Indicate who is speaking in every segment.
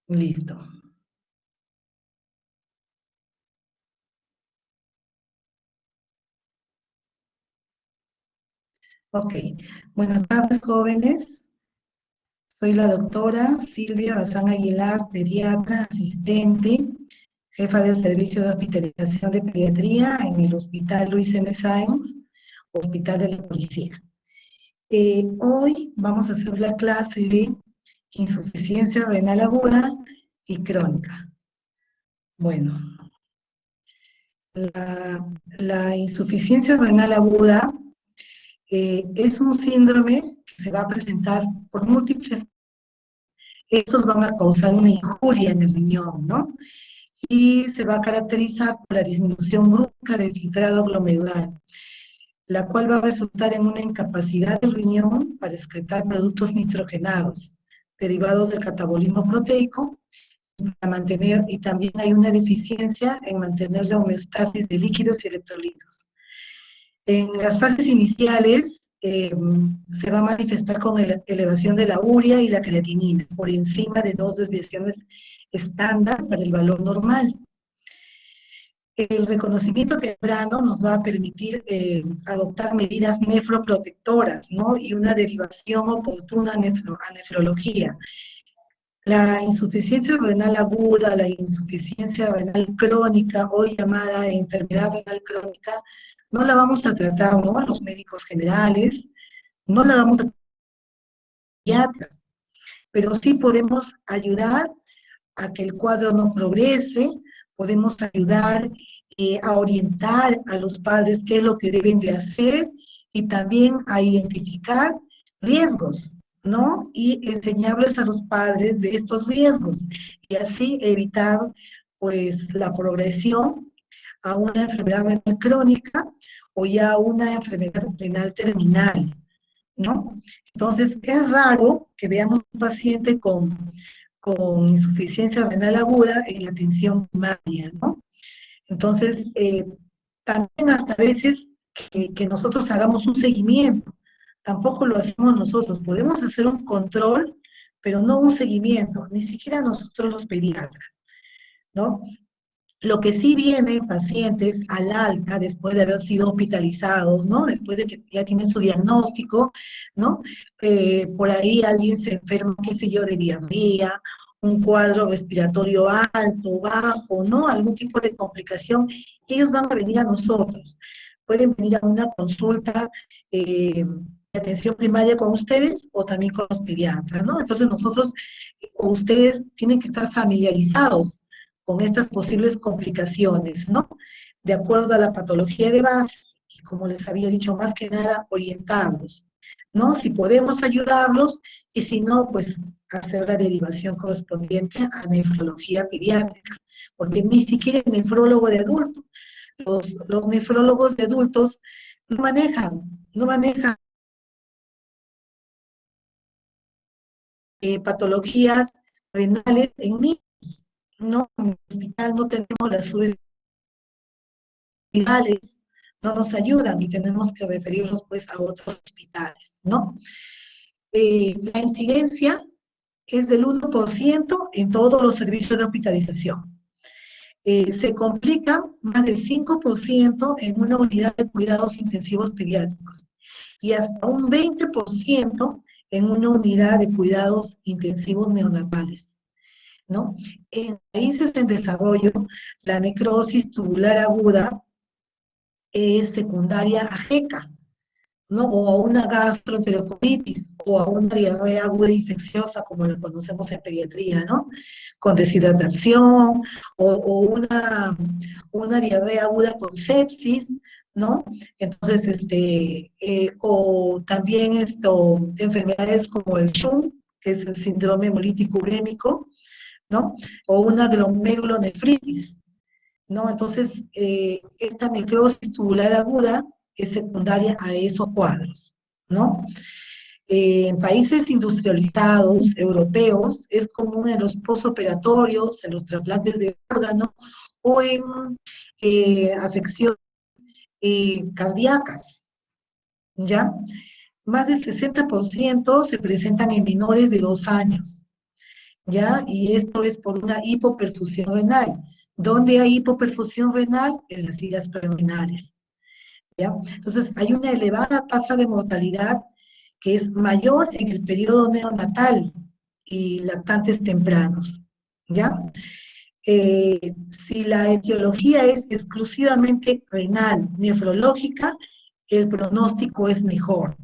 Speaker 1: Listo. Ok. Buenas tardes, jóvenes. Soy la doctora Silvia Bazán Aguilar, pediatra, asistente, jefa del servicio de hospitalización de pediatría en el Hospital Luis N. Sáenz, Hospital de la Policía. Hoy vamos a hacer la clase de insuficiencia renal aguda y crónica. Bueno, la insuficiencia renal aguda es un síndrome que se va a presentar por múltiples. Estos van a causar una injuria en el riñón, ¿no? Y se va a caracterizar por la disminución brusca del filtrado glomerular, la cual va a resultar en una incapacidad del riñón para excretar productos nitrogenados, derivados del catabolismo proteico, para mantener, y también hay una deficiencia en mantener la homeostasis de líquidos y electrolitos. En las fases iniciales se va a manifestar con elevación de la urea y la creatinina, por encima de 2 desviaciones estándar para el valor normal. El reconocimiento temprano nos va a permitir adoptar medidas nefroprotectoras, ¿no? Y una derivación oportuna a nefrología. La insuficiencia renal aguda, la insuficiencia renal crónica, hoy llamada enfermedad renal crónica, no la vamos a tratar, ¿no? Los médicos generales, no la vamos a tratar pediatras, pero sí podemos ayudar a que el cuadro no progrese, podemos ayudar a orientar a los padres qué es lo que deben de hacer y también a identificar riesgos, ¿no? Y enseñarles a los padres de estos riesgos y así evitar, pues, la progresión a una enfermedad renal crónica o ya a una enfermedad renal terminal, ¿no? Entonces, es raro que veamos un paciente con insuficiencia renal aguda en la atención primaria, ¿no? Entonces, también hasta veces que nosotros hagamos un seguimiento, tampoco lo hacemos nosotros, podemos hacer un control, pero no un seguimiento, ni siquiera nosotros los pediatras, ¿no? Lo que sí viene pacientes al alta después de haber sido hospitalizados, ¿no? Después de que ya tienen su diagnóstico, ¿no? Por ahí alguien se enferma, qué sé yo, de diarrea, un cuadro respiratorio alto, bajo, ¿no? Algún tipo de complicación, ellos van a venir a nosotros. Pueden venir a una consulta de atención primaria con ustedes o también con los pediatras, ¿no? Entonces nosotros o ustedes tienen que estar familiarizados con estas posibles complicaciones, ¿no? De acuerdo a la patología de base, y como les había dicho, más que nada orientarlos, ¿no? Si podemos ayudarlos, y si no, pues hacer la derivación correspondiente a nefrología pediátrica, porque ni siquiera el nefrólogo de adultos, los nefrólogos de adultos no manejan patologías renales en niños, ¿no? En el hospital no tenemos las hospitales no nos ayudan y tenemos que referirlos pues a otros hospitales, ¿no? La incidencia es del 1% en todos los servicios de hospitalización. Se complica más del 5% en una unidad de cuidados intensivos pediátricos y hasta un 20% en una unidad de cuidados intensivos neonatales, ¿no? En países en desarrollo, la necrosis tubular aguda es secundaria a JECA, ¿no? O a una gastroenterocolitis, o a una diarrea aguda infecciosa, como la conocemos en pediatría, ¿no? Con deshidratación, o una diarrea aguda con sepsis, ¿no? Entonces, o también enfermedades como el SHUN, que es el síndrome hemolítico urémico, ¿no? O una glomerulonefritis, ¿no? Entonces, esta necrosis tubular aguda es secundaria a esos cuadros, ¿no? En países industrializados, europeos, es común en los posoperatorios, en los trasplantes de órganos o en afecciones cardíacas, ¿ya? Más del 60% se presentan en menores de 2 años, ¿ya? Y esto es por una hipoperfusión renal. ¿Dónde hay hipoperfusión renal? En las vías prerenales, ¿ya? Entonces, hay una elevada tasa de mortalidad que es mayor en el periodo neonatal y lactantes tempranos, ¿ya? Si la etiología es exclusivamente renal, nefrológica, el pronóstico es mejor,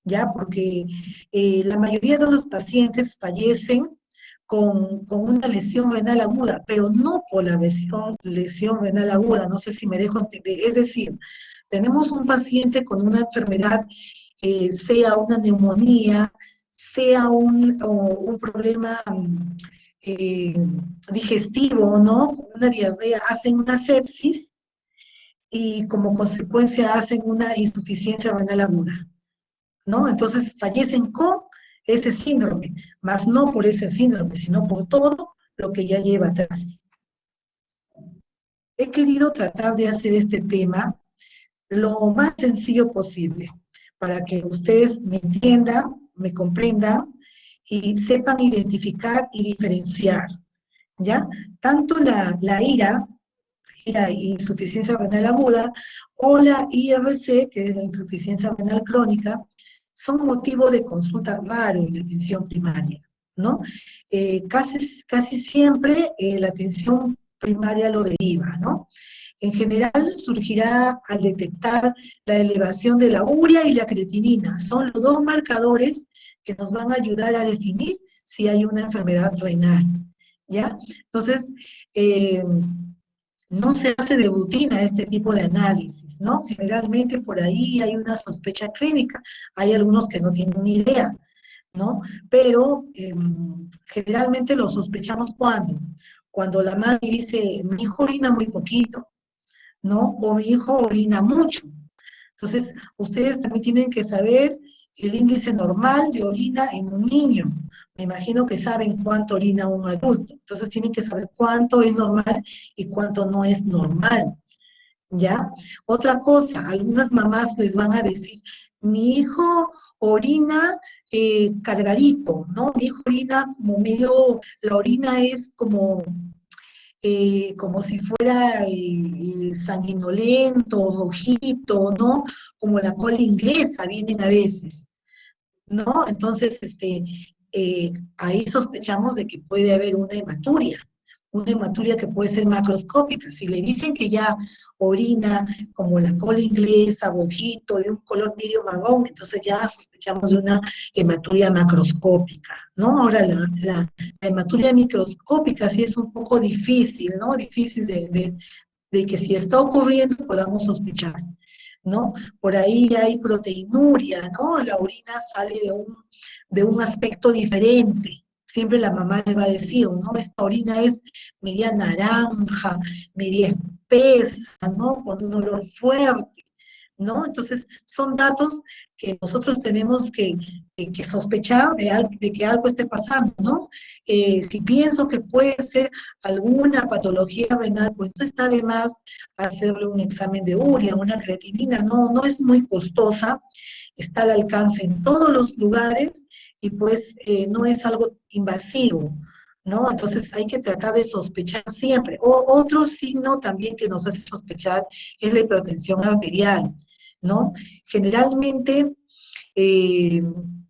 Speaker 1: ¿ya? Porque la mayoría de los pacientes fallecen con una lesión renal aguda, pero no por la lesión renal aguda, no sé si me dejo entender. Es decir, tenemos un paciente con una enfermedad, sea una neumonía, sea un problema eh, digestivo, ¿no? Una diarrea, hacen una sepsis y como consecuencia hacen una insuficiencia renal aguda, ¿no? Entonces fallecen con ese síndrome, más no por ese síndrome, sino por todo lo que ya lleva atrás. He querido tratar de hacer este tema lo más sencillo posible, para que ustedes me entiendan, me comprendan y sepan identificar y diferenciar, ¿ya? Tanto la IRA, insuficiencia renal aguda, o la IRC, que es la insuficiencia renal crónica, son motivo de consulta raro en la atención primaria, ¿no? Casi siempre la atención primaria lo deriva, ¿no? En general surgirá al detectar la elevación de la urea y la creatinina. Son los dos marcadores que nos van a ayudar a definir si hay una enfermedad renal, ¿ya? Entonces, no se hace de rutina este tipo de análisis, ¿no? Generalmente por ahí hay una sospecha clínica, hay algunos que no tienen ni idea, ¿no? Pero generalmente lo sospechamos cuando la madre dice, mi hijo orina muy poquito, ¿no? O mi hijo orina mucho. Entonces, ustedes también tienen que saber el índice normal de orina en un niño. Me imagino que saben cuánto orina un adulto. Entonces, tienen que saber cuánto es normal y cuánto no es normal, ¿ya? Otra cosa, algunas mamás les van a decir, mi hijo orina cargadito, ¿no? Mi hijo orina como medio, la orina es como si fuera sanguinolento, rojito, ¿no? Como la cola inglesa, vienen a veces, ¿no? Entonces, ahí sospechamos de que puede haber una hematuria que puede ser macroscópica. Si le dicen que ya orina como la cola inglesa, rojito, de un color medio marrón, entonces ya sospechamos de una hematuria macroscópica, ¿no? Ahora, la hematuria microscópica sí es un poco difícil, ¿no? Difícil de que si está ocurriendo podamos sospechar, ¿no? Por ahí hay proteinuria, ¿no? La orina sale de un aspecto diferente. Siempre la mamá le va a decir, ¿no? Esta orina es media naranja, media espesa, ¿no? Con un olor fuerte, ¿no? Entonces, son datos que nosotros tenemos que sospechar de que algo esté pasando, ¿no? Si pienso que puede ser alguna patología renal, pues no está de más hacerle un examen de urea, una creatinina, no es muy costosa, está al alcance en todos los lugares y pues no es algo invasivo, ¿no? Entonces hay que tratar de sospechar siempre. Otro signo también que nos hace sospechar es la hipertensión arterial, ¿no? Generalmente eh,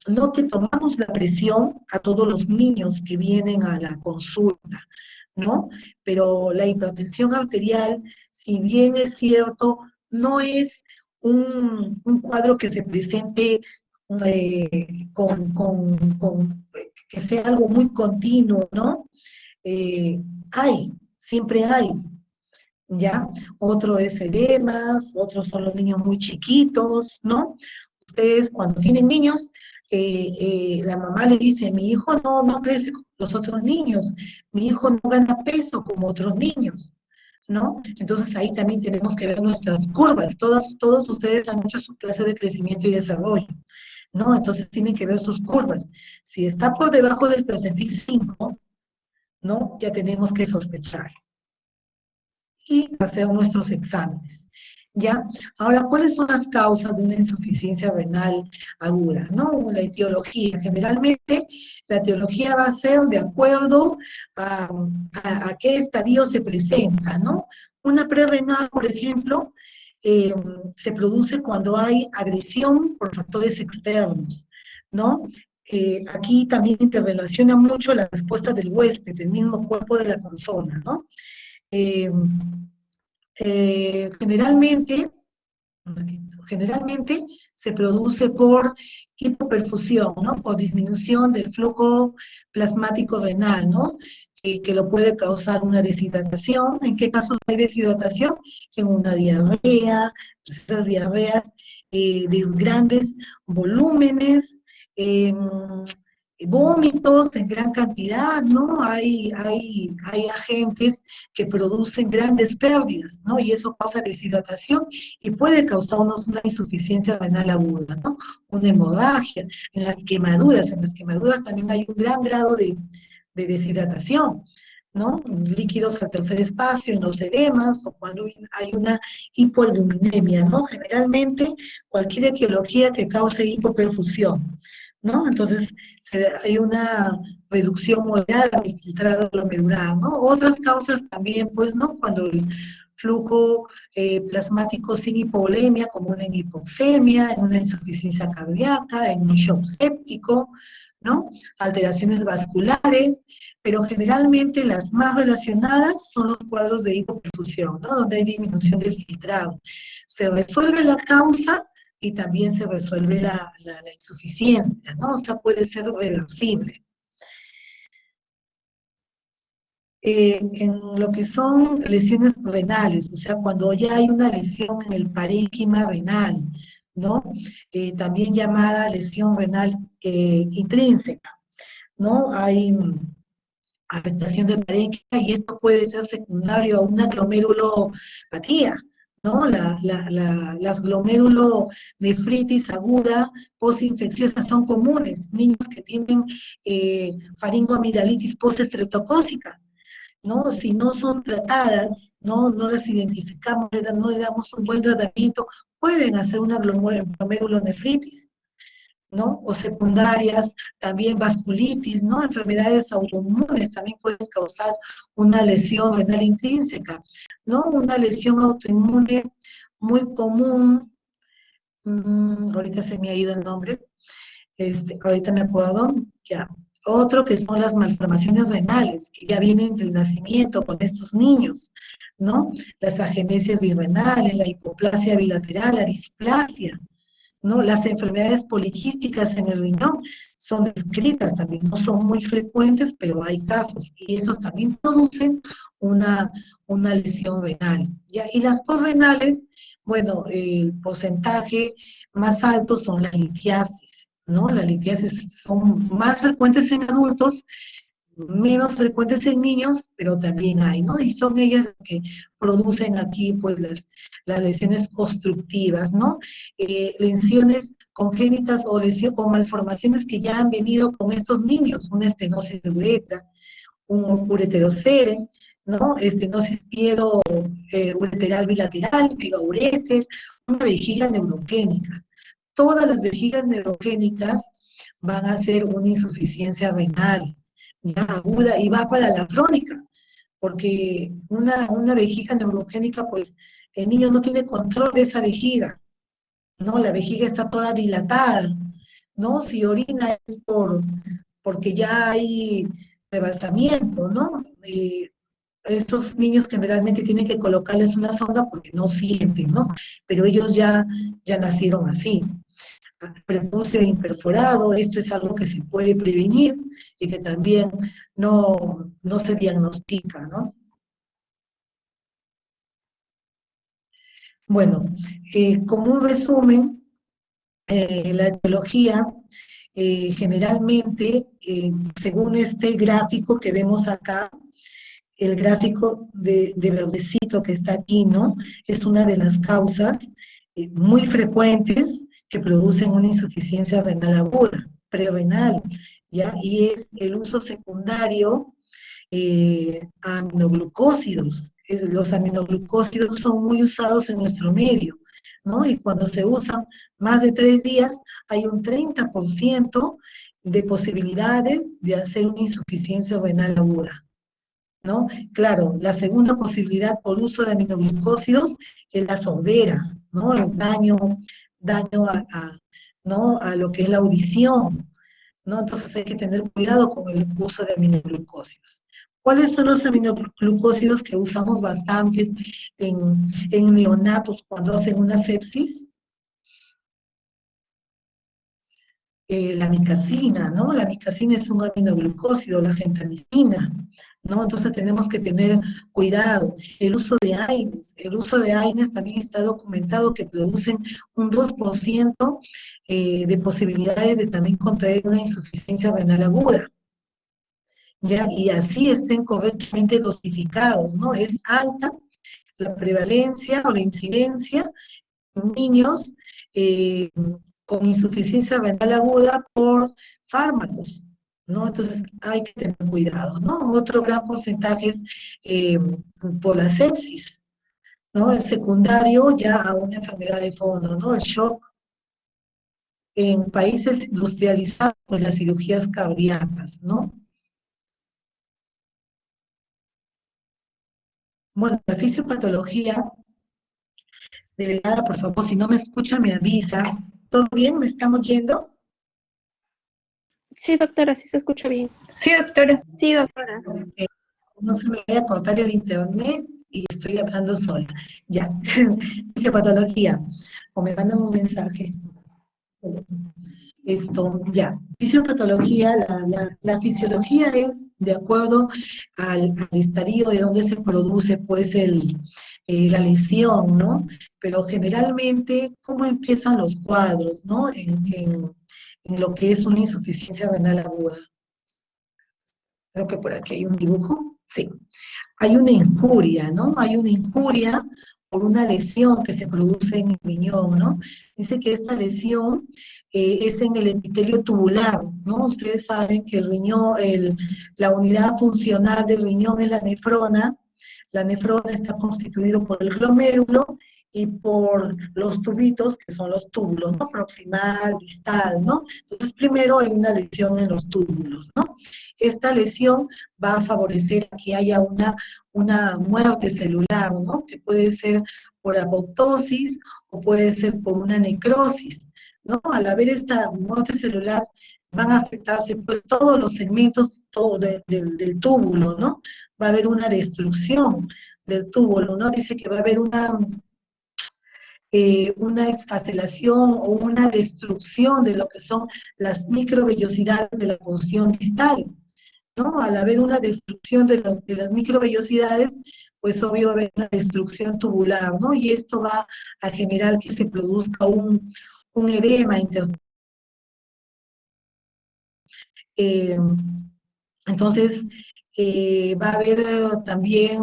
Speaker 1: no te tomamos la presión a todos los niños que vienen a la consulta, ¿no? Pero la hipertensión arterial, si bien es cierto, no es un cuadro que se presente que sea algo muy continuo, ¿no? Eh, siempre hay, ¿ya? Otro es edemas, otros son los niños muy chiquitos, ¿no? Ustedes cuando tienen niños, la mamá le dice, mi hijo no crece como los otros niños, mi hijo no gana peso como otros niños, ¿no? Entonces ahí también tenemos que ver nuestras curvas, todos ustedes han hecho su clase de crecimiento y desarrollo, ¿no? Entonces tienen que ver sus curvas. Si está por debajo del percentil 5, ¿no? Ya tenemos que sospechar y hacer nuestros exámenes. ¿Ya? Ahora, ¿cuáles son las causas de una insuficiencia renal aguda? ¿No? La etiología. Generalmente, la etiología va a ser de acuerdo a, a qué estadio se presenta, ¿no? Una prerrenal, por ejemplo, eh, se produce cuando hay agresión por factores externos, ¿no? Aquí también interrelaciona mucho la respuesta del huésped, del mismo cuerpo de la persona, ¿no? Eh, generalmente, generalmente se produce por hipoperfusión, ¿no? Por disminución del flujo plasmático renal, ¿no? Que lo puede causar una deshidratación. ¿En qué casos hay deshidratación? En una diarrea, esas diarreas de grandes volúmenes, eh, vómitos en gran cantidad, ¿no? Hay agentes que producen grandes pérdidas, ¿no? Y eso causa deshidratación y puede causarnos una insuficiencia renal aguda, ¿no? Una hemorragia, en las quemaduras también hay un gran grado de deshidratación, ¿no? Líquidos al tercer espacio, en los edemas, o cuando hay una hipoalbuminemia, ¿no? Generalmente, cualquier etiología que cause hipoperfusión, ¿no? Entonces, hay una reducción moderada del filtrado glomerular, ¿no? Otras causas también, pues, ¿no? Cuando el flujo plasmático sin hipovolemia, como una hipoxemia, en una insuficiencia cardíaca, en un shock séptico, ¿no? Alteraciones vasculares, pero generalmente las más relacionadas son los cuadros de hipoperfusión, ¿no? Donde hay disminución del filtrado. Se resuelve la causa y también se resuelve la insuficiencia, ¿no? O sea, puede ser reversible. En lo que son lesiones renales, o sea, cuando ya hay una lesión en el parénquima renal, ¿no? También llamada lesión renal intrínseca, ¿no? Hay afectación del parénquima y esto puede ser secundario a una glomerulopatía, ¿no? Las glomerulonefritis aguda postinfecciosas son comunes, niños que tienen faringoamigdalitis postestreptocócica, ¿no? Si no son tratadas, no las identificamos, no le damos un buen tratamiento, pueden hacer una glomerulonefritis, ¿no? O secundarias, también vasculitis, ¿no? Enfermedades autoinmunes también pueden causar una lesión renal intrínseca, ¿no? Una lesión autoinmune muy común, ahorita se me ha ido el nombre, ahorita me acuerdo, ya. Otro que son las malformaciones renales, que ya vienen del nacimiento con estos niños, ¿no? Las agenesias birrenales, la hipoplasia bilateral, la displasia, ¿no? Las enfermedades poliquísticas en el riñón son descritas también, no son muy frecuentes, pero hay casos, y esos también producen una, una lesión renal, ¿ya? Y las posrenales, bueno, el porcentaje más alto son las litiasis, ¿no? Las litiasis son más frecuentes en adultos, menos frecuentes en niños, pero también hay, ¿no? Y son ellas las que producen aquí, pues, las lesiones obstructivas, ¿no? Lesiones congénitas o malformaciones que ya han venido con estos niños, una estenosis de uretra, un ureterocere, ¿no? Estenosis piero ureteral bilateral, megaureter, una vejiga neurogénica. Todas las vejigas neurogénicas van a ser una insuficiencia renal, ya aguda, y va para la crónica, porque una vejiga neurogénica, pues el niño no tiene control de esa vejiga, ¿no? La vejiga está toda dilatada, ¿no? Si orina es porque ya hay rebasamiento, ¿no? Estos niños generalmente tienen que colocarles una sonda porque no sienten, ¿no? Pero ellos ya nacieron así. Prepucio imperforado, esto es algo que se puede prevenir y que también no se diagnostica, ¿no? Bueno, como un resumen, la etiología generalmente, según este gráfico que vemos acá, el gráfico de verdecito que está aquí, ¿no? Es una de las causas muy frecuentes que producen una insuficiencia renal aguda, prerrenal, ¿ya? Y es el uso secundario a aminoglucósidos. los aminoglucósidos son muy usados en nuestro medio, ¿no? Y cuando se usan más de 3 días, hay un 30% de posibilidades de hacer una insuficiencia renal aguda, ¿no? Claro, la segunda posibilidad por uso de aminoglucósidos es la sordera, ¿no? El daño ¿no? A lo que es la audición, ¿no? Entonces hay que tener cuidado con el uso de aminoglucósidos. ¿Cuáles son los aminoglucósidos que usamos bastantes en neonatos cuando hacen una sepsis? La micacina, ¿no? La micacina es un aminoglucósido, la gentamicina, ¿no? Entonces tenemos que tener cuidado. El uso de AINES también está documentado que producen un 2% de posibilidades de también contraer una insuficiencia renal aguda, ¿ya? Y así estén correctamente dosificados, ¿no? Es alta la prevalencia o la incidencia en niños eh, con insuficiencia renal aguda por fármacos, ¿no? Entonces hay que tener cuidado, ¿no? Otro gran porcentaje es por la sepsis, ¿no? Es secundario ya a una enfermedad de fondo, ¿no? El shock en países industrializados con las cirugías cardíacas, ¿no? Bueno, la fisiopatología, delegada, por favor, si no me escucha, me avisa. ¿Todo bien? ¿Me están oyendo?
Speaker 2: Sí, doctora, sí se escucha bien.
Speaker 3: Sí, doctora.
Speaker 2: Sí, doctora.
Speaker 1: Ok, no se me vaya a cortar el internet y estoy hablando sola. Ya, fisiopatología. O me mandan un mensaje. Esto, ya. Fisiopatología, la fisiología es de acuerdo al estadio de donde se produce, pues, la lesión, ¿no? Pero generalmente, ¿cómo empiezan los cuadros, ¿no? En lo que es una insuficiencia renal aguda. Creo que por aquí hay un dibujo. Sí. Hay una injuria, ¿no? Hay una injuria por una lesión que se produce en el riñón, ¿no? Dice que esta lesión es en el epitelio tubular, ¿no? Ustedes saben que el riñón, la unidad funcional del riñón es la nefrona. La nefrona está constituido por el glomérulo y por los tubitos, que son los túbulos, ¿no? Proximal, distal, ¿no? Entonces, primero hay una lesión en los túbulos, ¿no? Esta lesión va a favorecer que haya una muerte celular, ¿no? Que puede ser por apoptosis o puede ser por una necrosis, ¿no? Al haber esta muerte celular van a afectarse pues todos los segmentos del túbulo, ¿no? Va a haber una destrucción del túbulo, ¿no? Dice que va a haber una esfacelación o una destrucción de lo que son las microvellosidades de la porción distal, ¿no? Al haber una destrucción de las microvellosidades, pues obvio va a haber una destrucción tubular, ¿no? Y esto va a generar que se produzca un edema intersticial. Entonces, va a haber también,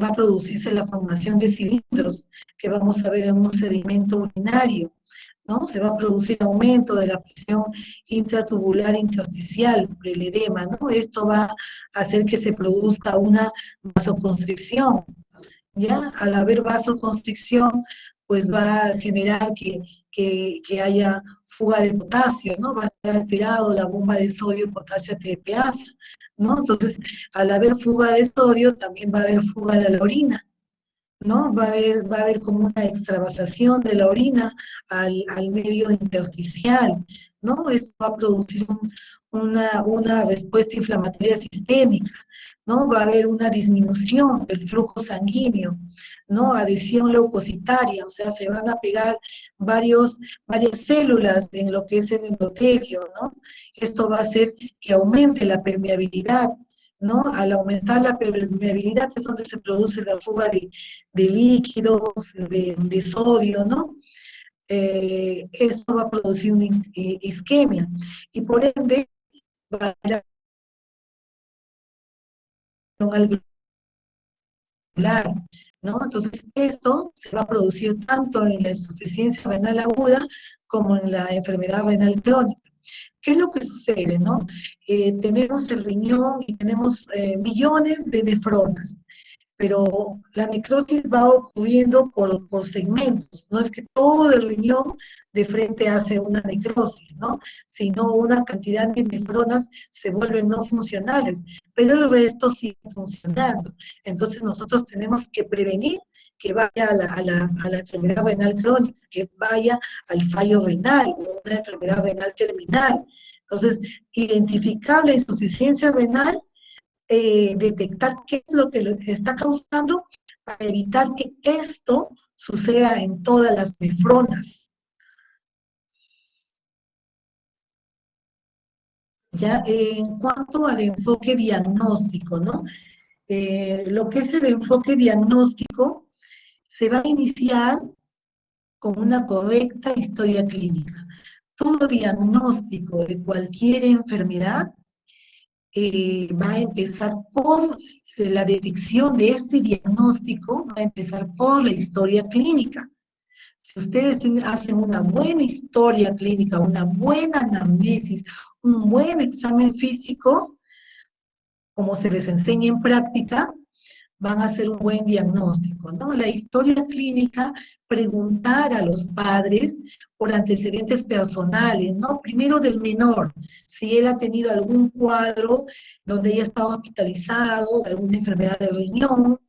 Speaker 1: va a producirse la formación de cilindros que vamos a ver en un sedimento urinario, ¿no? Se va a producir aumento de la presión intratubular intersticial por el edema, ¿no? Esto va a hacer que se produzca una vasoconstricción, ¿ya? Al haber vasoconstricción, pues va a generar que haya fuga de potasio, ¿no? Va a estar alterado la bomba de sodio, potasio, ATPasa, ¿no? Entonces, al haber fuga de sodio, también va a haber fuga de la orina, ¿no? Va a haber como una extravasación de la orina al medio intersticial, ¿no? Esto va a producir una respuesta inflamatoria sistémica, ¿no? Va a haber una disminución del flujo sanguíneo, ¿no? Adhesión leucocitaria, o sea, se van a pegar varias células en lo que es el endotelio, ¿no? Esto va a hacer que aumente la permeabilidad, ¿no? Al aumentar la permeabilidad es donde se produce la fuga de líquidos, de sodio, ¿no? Esto va a producir una isquemia y por ende va a haber algo celular, ¿no? Entonces, esto se va a producir tanto en la insuficiencia renal aguda como en la enfermedad renal crónica. ¿Qué es lo que sucede, no? Tenemos el riñón y tenemos millones de nefronas. pero la necrosis va ocurriendo por segmentos, no es que todo el riñón de frente hace una necrosis, ¿no? Sino una cantidad de nefronas se vuelven no funcionales, pero el resto sigue funcionando. Entonces nosotros tenemos que prevenir que vaya a la enfermedad renal crónica, que vaya al fallo renal, o una enfermedad renal terminal. Entonces, identificar la insuficiencia renal, detectar qué es lo que lo está causando para evitar que esto suceda en todas las nefronas. Ya en cuanto al enfoque diagnóstico, ¿no? Lo que es el enfoque diagnóstico se va a iniciar con una correcta historia clínica. Todo diagnóstico de cualquier enfermedad va a empezar por la detección de este diagnóstico, va a empezar por la historia clínica. Si ustedes hacen una buena historia clínica, una buena anamnesis, un buen examen físico, como se les enseña en práctica, van a hacer un buen diagnóstico, ¿no? La historia clínica, preguntar a los padres por antecedentes personales, ¿no? Primero del menor, si él ha tenido algún cuadro donde haya estado hospitalizado, de alguna enfermedad del riñón,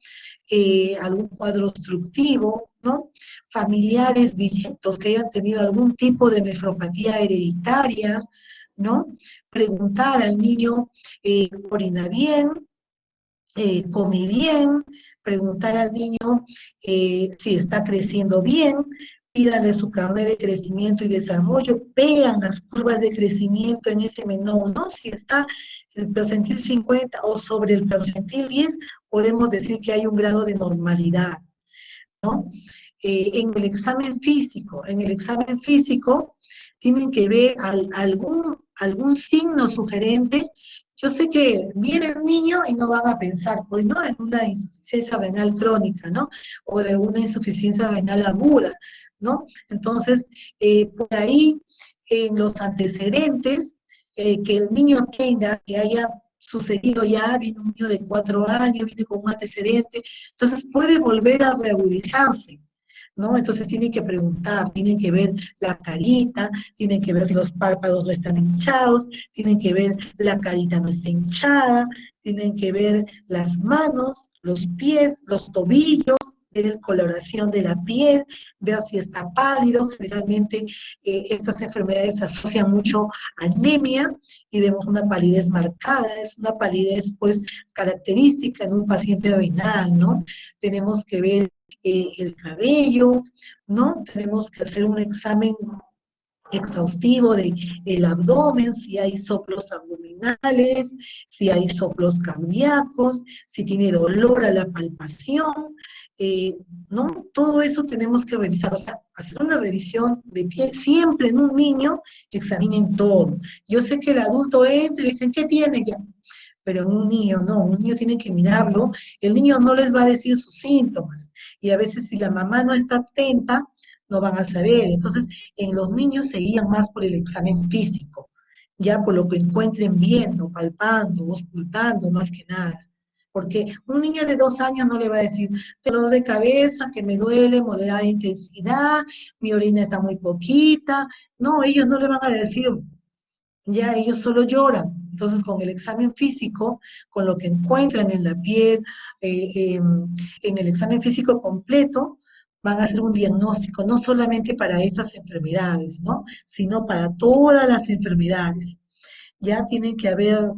Speaker 1: algún cuadro obstructivo, ¿no? Familiares directos que hayan tenido algún tipo de nefropatía hereditaria, ¿no? Preguntar al niño, orina bien, come bien, preguntar al niño si está creciendo bien, pídanle su carnet de crecimiento y desarrollo, vean las curvas de crecimiento en ese menor, ¿no? Si está el percentil 50 o sobre el percentil 10, podemos decir que hay un grado de normalidad, ¿no? En el examen físico tienen que ver algún signo sugerente. Yo sé que viene el niño y no van a pensar, pues, ¿no? En una insuficiencia renal crónica, ¿no? O de una insuficiencia renal aguda, ¿no? Entonces, por ahí, en los antecedentes que el niño tenga, que haya sucedido ya, viene un niño de 4 años, viene con un antecedente, entonces puede volver a reagudizarse, ¿no? Entonces tienen que preguntar, tienen que ver la carita, tienen que ver si los párpados no están hinchados, tienen que ver la carita no está hinchada, tienen que ver las manos, los pies, los tobillos, ver la coloración de la piel, ver si está pálido. Generalmente estas enfermedades se asocian mucho a anemia y vemos una palidez marcada, es una palidez pues característica en un paciente renal, ¿no? Tenemos que ver el cabello, ¿no? Tenemos que hacer un examen exhaustivo del abdomen, si hay soplos abdominales, si hay soplos cardíacos, si tiene dolor a la palpación, ¿no? Todo eso tenemos que revisar, o sea, hacer una revisión de pie, siempre en un niño, examinen todo. Yo sé que el adulto entra y le dicen, ¿qué tiene? Ya, pero en un niño no, un niño tiene que mirarlo, el niño no les va a decir sus síntomas, y a veces si la mamá no está atenta, no van a saber. Entonces, en los niños se guían más por el examen físico, ya por lo que encuentren viendo, palpando, auscultando, más que nada. Porque un niño de 2 años no le va a decir, dolor de cabeza, que me duele, moderada intensidad, mi orina está muy poquita. No, ellos no le van a decir, ya ellos solo lloran. Entonces, con el examen físico, con lo que encuentran en la piel, en el examen físico completo, van a hacer un diagnóstico, no solamente para estas enfermedades, ¿no? Sino para todas las enfermedades. Ya tienen que haber,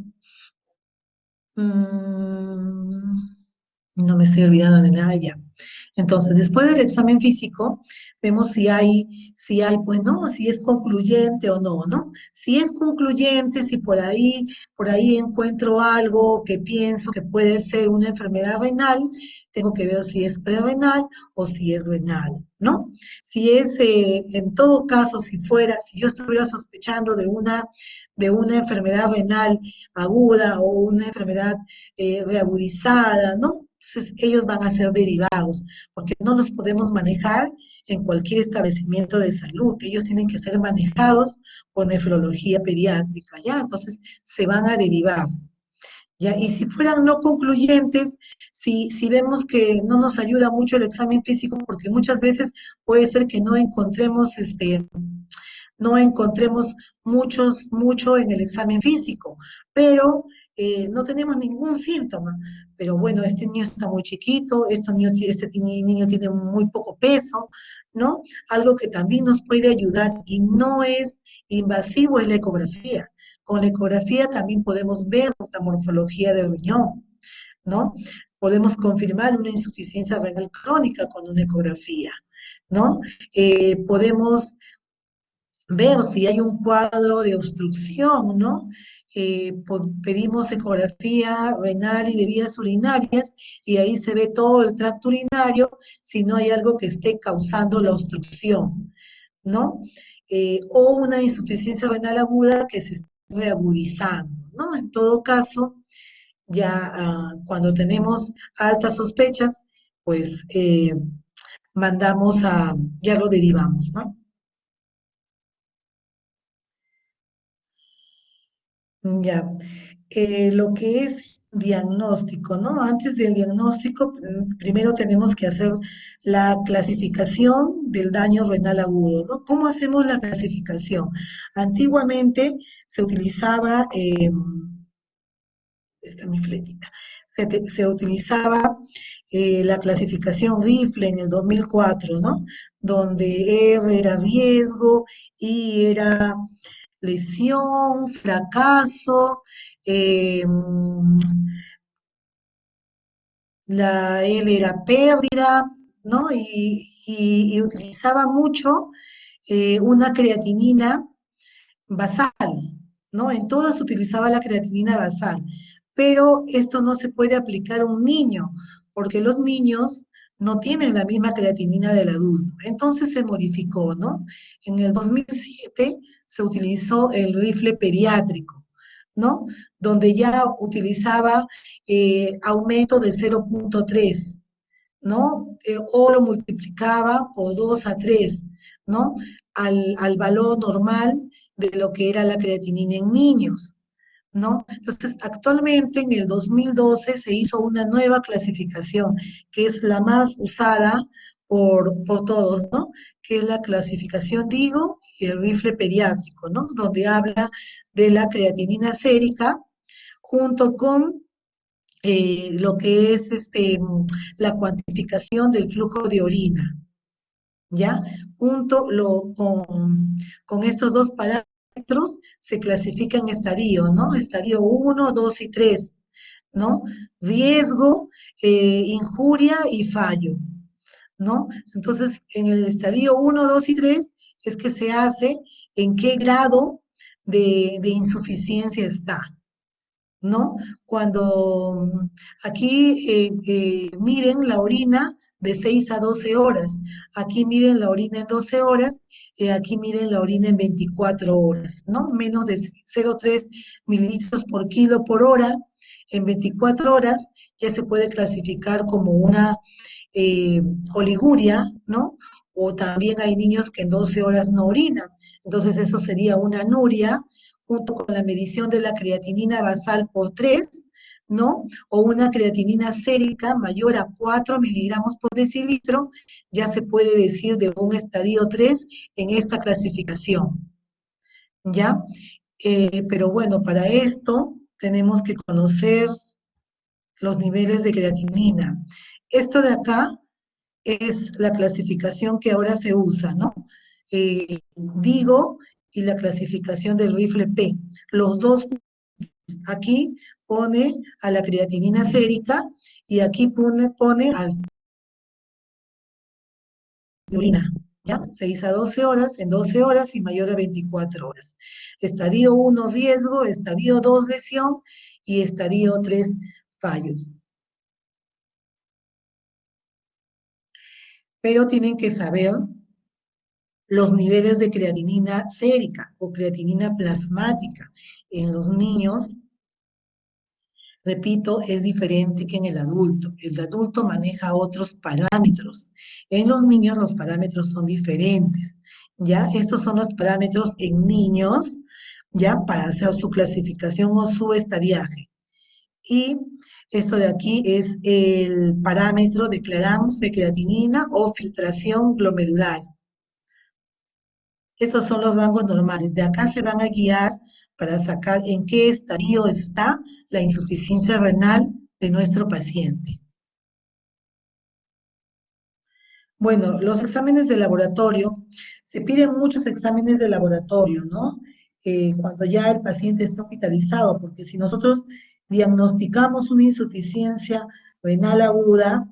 Speaker 1: no me estoy olvidando de nada ya. Entonces, después del examen físico, vemos si hay, pues, ¿no? Si es concluyente o no, ¿no? Si es concluyente, si por ahí encuentro algo que pienso que puede ser una enfermedad renal, tengo que ver si es prerrenal o si es renal, ¿no? Si es, en todo caso, si yo estuviera sospechando de una enfermedad renal aguda o una enfermedad reagudizada, ¿no? Entonces ellos van a ser derivados, porque no los podemos manejar en cualquier establecimiento de salud. Ellos tienen que ser manejados por nefrología pediátrica, ¿ya? Entonces se van a derivar, ¿ya? Y si fueran no concluyentes, si vemos que no nos ayuda mucho el examen físico, porque muchas veces puede ser que no encontremos mucho en el examen físico, pero no tenemos ningún síntoma. Pero bueno, este niño está muy chiquito, niño tiene muy poco peso, ¿no? Algo que también nos puede ayudar y no es invasivo es la ecografía. Con la ecografía también podemos ver la morfología del riñón, ¿no? Podemos confirmar una insuficiencia renal crónica con una ecografía, ¿no? Podemos ver si hay un cuadro de obstrucción, ¿no? Pedimos ecografía renal y de vías urinarias y ahí se ve todo el tracto urinario si no hay algo que esté causando la obstrucción, ¿no? O una insuficiencia renal aguda que se esté reagudizando, ¿no? En todo caso, ya cuando tenemos altas sospechas, pues ya lo derivamos, ¿no? Ya, lo que es diagnóstico, ¿no? Antes del diagnóstico, primero tenemos que hacer la clasificación del daño renal agudo, ¿no? ¿Cómo hacemos la clasificación? Antiguamente se utilizaba, esta es mi fletita, se utilizaba la clasificación Rifle en el 2004, ¿no? Donde R era riesgo, I era lesión, fracaso, eh, la L era pérdida, ¿no? Y utilizaba mucho una creatinina basal, ¿no? En todas se utilizaba la creatinina basal, pero esto no se puede aplicar a un niño, porque los niños no tienen la misma creatinina del adulto. Entonces se modificó, ¿no? En el 2007 se utilizó el rifle pediátrico, ¿no? Donde ya utilizaba aumento de 0,3, ¿no? O lo multiplicaba por 2 a 3, ¿no? Al valor normal de lo que era la creatinina en niños, ¿no? Entonces, actualmente en el 2012 se hizo una nueva clasificación, que es la más usada por todos, ¿no? Que es la clasificación DIGO y el rifle pediátrico, ¿no? Donde habla de la creatinina sérica junto con lo que es la cuantificación del flujo de orina, ¿ya? Con estos dos parámetros se clasifican estadios, ¿no? Estadio 1, 2 y 3, ¿no? Riesgo, injuria y fallo, ¿no? Entonces, en el estadio 1, 2 y 3 es que se hace en qué grado de insuficiencia está, ¿no? Cuando aquí miden la orina de 6 a 12 horas, aquí miden la orina en 12 horas, aquí miden la orina en 24 horas, ¿no? Menos de 0,3 mililitros por kilo por hora, en 24 horas ya se puede clasificar como una eh, oliguria, ¿no? O también hay niños que en 12 horas no orinan, entonces eso sería una anuria, junto con la medición de la creatinina basal por 3, ¿no? O una creatinina sérica mayor a 4 miligramos por decilitro, ya se puede decir de un estadio 3 en esta clasificación, ¿ya? Pero bueno, para esto tenemos que conocer los niveles de creatinina. Esto de acá es la clasificación que ahora se usa, ¿no? Digo, y la clasificación del rifle P. Los dos, aquí pone a la creatinina sérica y aquí pone al de orina, ¿ya? 6 a 12 horas, en 12 horas y mayor a 24 horas. Estadio 1, riesgo, estadio 2, lesión y estadio 3, fallos. Pero tienen que saber los niveles de creatinina sérica o creatinina plasmática en los niños, repito, es diferente que en el adulto. El adulto maneja otros parámetros. En los niños los parámetros son diferentes. ¿Ya? Estos son los parámetros en niños, ¿ya? Para hacer su clasificación o su estadiaje. Y esto de aquí es el parámetro de clearance de creatinina o filtración glomerular. Estos son los rangos normales. De acá se van a guiar para sacar en qué estadio está la insuficiencia renal de nuestro paciente. Bueno, los exámenes de laboratorio, se piden muchos exámenes de laboratorio, ¿no? Cuando ya el paciente está hospitalizado, porque si nosotros diagnosticamos una insuficiencia renal aguda,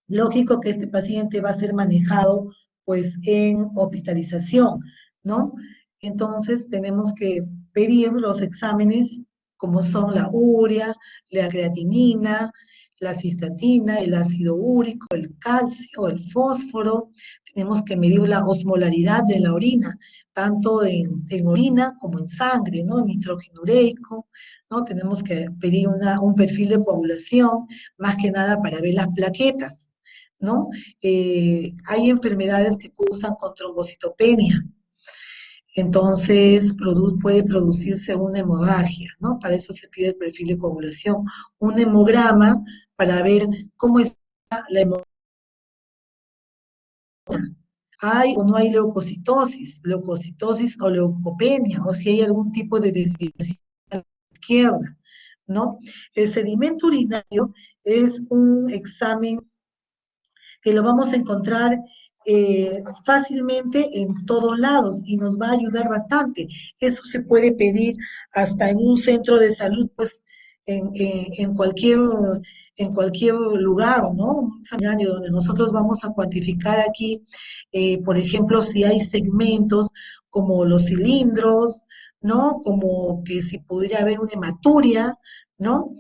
Speaker 1: lógico que este paciente va a ser manejado pues en hospitalización, ¿no? Entonces tenemos que pedir los exámenes como son la urea, la creatinina, la cistatina, el ácido úrico, el calcio, el fósforo. Tenemos que medir la osmolaridad de la orina, tanto en orina como en sangre, ¿no? Nitrógeno ureico, ¿no? Tenemos que pedir un perfil de coagulación, más que nada para ver las plaquetas, ¿no? Hay enfermedades que cursan con trombocitopenia, entonces puede producirse una hemorragia, ¿no? Para eso se pide el perfil de coagulación, un hemograma para ver cómo está la hemorragia. ¿Hay o no hay leucocitosis o leucopenia, o si hay algún tipo de desviación a la izquierda, ¿no? El sedimento urinario es un examen que lo vamos a encontrar fácilmente en todos lados y nos va a ayudar bastante. Eso se puede pedir hasta en un centro de salud, pues en cualquier lugar, ¿no? Un seminario donde nosotros vamos a cuantificar aquí, por ejemplo, si hay segmentos como los cilindros, ¿no? Como que si pudiera haber una hematuria, ¿no?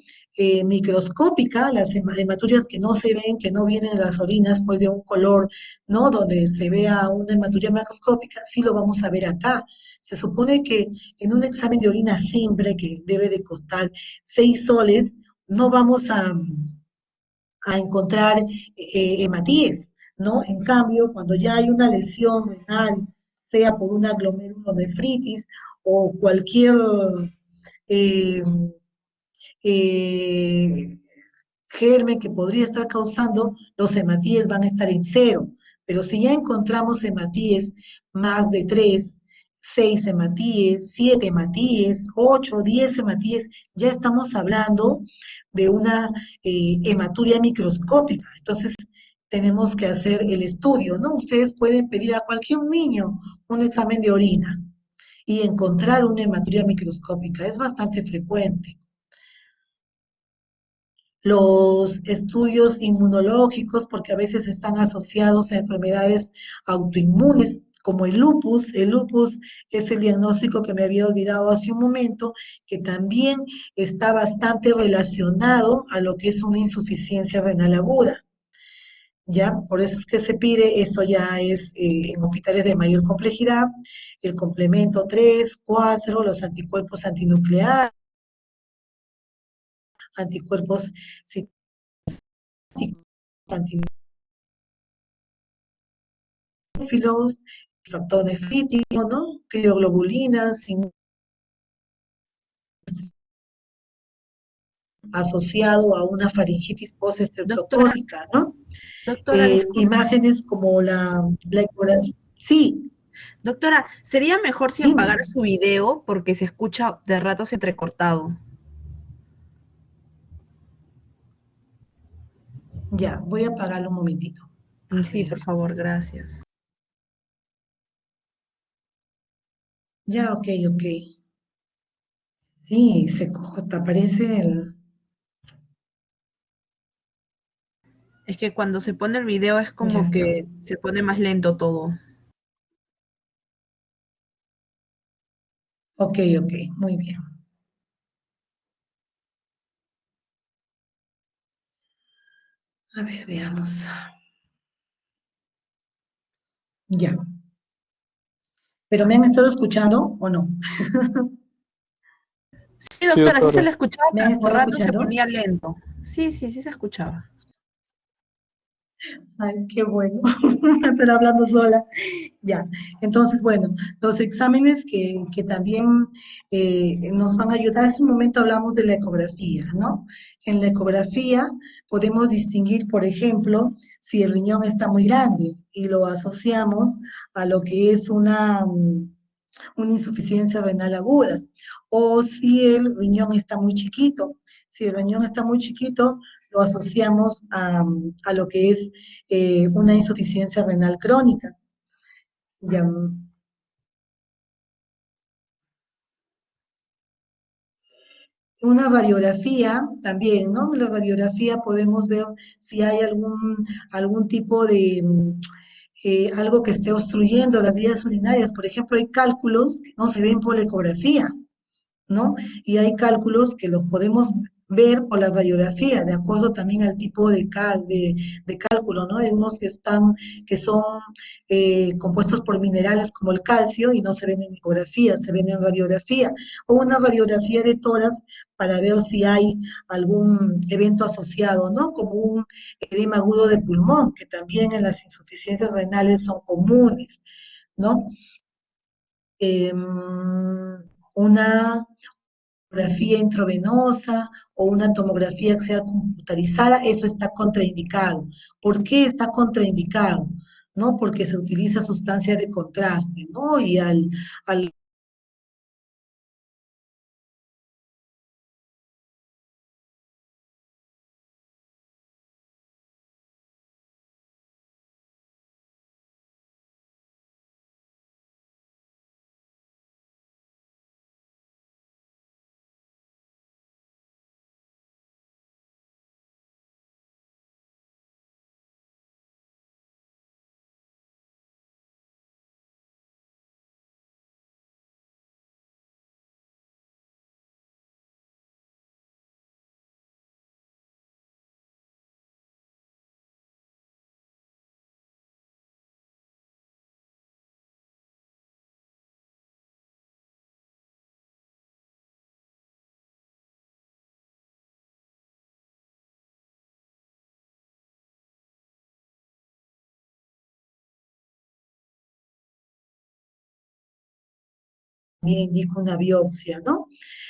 Speaker 1: Microscópica, las hematurias que no se ven, que no vienen en las orinas, pues de un color, ¿no? Donde se vea una hematuria macroscópica, sí lo vamos a ver acá. Se supone que en un examen de orina simple, que debe de costar 6 soles, no vamos a encontrar hematíes, ¿no? En cambio, cuando ya hay una lesión renal, sea por una glomerulonefritis o cualquier eh, eh, germen que podría estar causando, los hematíes van a estar en cero. Pero si ya encontramos hematíes más de 3, 6 hematíes, 7 hematíes, 8, 10 hematíes, ya estamos hablando de una hematuria microscópica. Entonces, tenemos que hacer el estudio, ¿no? Ustedes pueden pedir a cualquier niño un examen de orina y encontrar una hematuria microscópica. Es bastante frecuente. Los estudios inmunológicos, porque a veces están asociados a enfermedades autoinmunes, como el lupus. El lupus es el diagnóstico que me había olvidado hace un momento, que también está bastante relacionado a lo que es una insuficiencia renal aguda. ¿Ya? Por eso es que se pide, eso ya es en hospitales de mayor complejidad, el complemento 3, 4, los anticuerpos antinucleares, anticuerpos antinófilos, factor nefrítico, ¿no? Crioglobulinas, asociado a una faringitis
Speaker 3: Doctora,
Speaker 1: postestreptocócica, ¿no?
Speaker 3: doctora, disculpe.
Speaker 1: Imágenes como la ecografía. Sí,
Speaker 3: Doctora, sería mejor si
Speaker 1: dime.
Speaker 3: apagara su video porque se escucha de ratos entrecortado.
Speaker 1: Ya, voy a apagarlo un momentito. A
Speaker 3: Sí,
Speaker 1: ver.
Speaker 3: por favor, gracias.
Speaker 1: Ya, ok, ok. Sí, se corta, aparece el...
Speaker 3: Es que cuando se pone el video es
Speaker 1: Ya
Speaker 3: como
Speaker 1: está.
Speaker 3: que se pone más lento todo.
Speaker 1: Ok, ok, muy bien. A ver, veamos. Ya. ¿Pero me han estado escuchando o no?
Speaker 3: Sí,
Speaker 4: Sí,
Speaker 3: doctora, sí se
Speaker 4: doctora.
Speaker 3: le escuchaba,
Speaker 1: ¿Me han
Speaker 3: pero por
Speaker 1: estado
Speaker 3: rato se
Speaker 1: escuchando?
Speaker 3: ponía lento. Sí, sí, sí se escuchaba.
Speaker 1: Ay, qué bueno. Estoy hablando sola. Ya. Entonces, bueno, los exámenes que también nos van a ayudar. Hace un momento hablamos de la ecografía, ¿no? En la ecografía podemos distinguir, por ejemplo, si el riñón está muy grande y lo asociamos a lo que es una insuficiencia renal aguda, o si el riñón está muy chiquito. Si el riñón está muy chiquito, lo asociamos a lo que es una insuficiencia renal crónica. Ya, una radiografía también, ¿no? En la radiografía podemos ver si hay algún tipo de algo que esté obstruyendo las vías urinarias. Por ejemplo, hay cálculos que no se ven por la ecografía, ¿no? Y hay cálculos que los podemos ver por la radiografía, de acuerdo también al tipo de cálculo, ¿no? Hay unos que son compuestos por minerales como el calcio y no se ven en ecografía, se ven en radiografía, o una radiografía de tórax para ver si hay algún evento asociado, ¿no? Como un edema agudo de pulmón, que también en las insuficiencias renales son comunes, ¿no? Eh, una tomografía intravenosa o una tomografía axial computarizada, eso está contraindicado. ¿Por qué está contraindicado? ¿No? Porque se utiliza sustancia de contraste, ¿no? Y al también indica una biopsia, ¿no?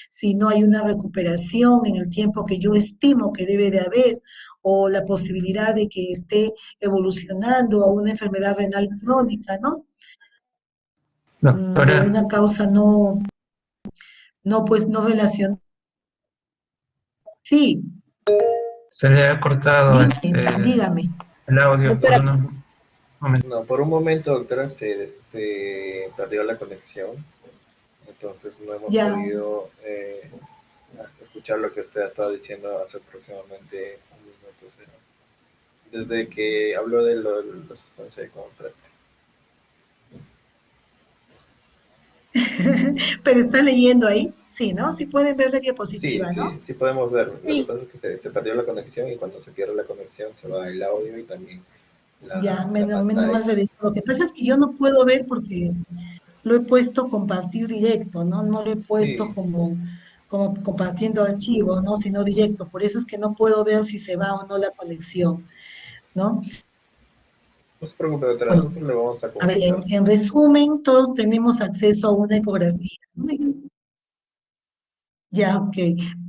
Speaker 1: Si no hay una recuperación en el tiempo que yo estimo que debe de haber, o la posibilidad de que esté evolucionando a una enfermedad renal crónica, ¿no? De
Speaker 4: Doctora,
Speaker 1: una causa no pues no relacionada. Sí,
Speaker 4: se le ha cortado
Speaker 1: dígame.
Speaker 4: el audio por
Speaker 2: Doctora,
Speaker 4: unos momentos.
Speaker 5: No, por un momento, doctora, se perdió la conexión, entonces no hemos
Speaker 1: Ya,
Speaker 5: podido escuchar lo que usted estaba diciendo hace aproximadamente un minuto, desde que habló de la sustancia de contraste.
Speaker 1: pero está leyendo ahí, sí, ¿no? Sí pueden ver la
Speaker 5: Sí,
Speaker 1: diapositiva,
Speaker 5: sí,
Speaker 1: ¿no?
Speaker 5: sí podemos ver. Lo que
Speaker 2: sí,
Speaker 5: pasa es que se perdió la conexión y cuando se pierde la conexión se va el audio y también
Speaker 1: Ya,
Speaker 5: la
Speaker 1: menos mal
Speaker 5: pantalla.
Speaker 1: revisó. Lo que pasa es que yo no puedo ver porque lo he puesto compartir directo, ¿no? No lo he puesto
Speaker 5: Sí,
Speaker 1: como compartiendo archivos, ¿no? Sino directo. Por eso es que no puedo ver si se va o no la conexión, ¿no?
Speaker 5: no se preocupe, doctora,
Speaker 1: Bueno,
Speaker 5: nosotros le vamos a
Speaker 1: a ver,
Speaker 5: comunicar.
Speaker 1: en resumen, todos tenemos acceso a una ecografía, ¿no? Ya, ok,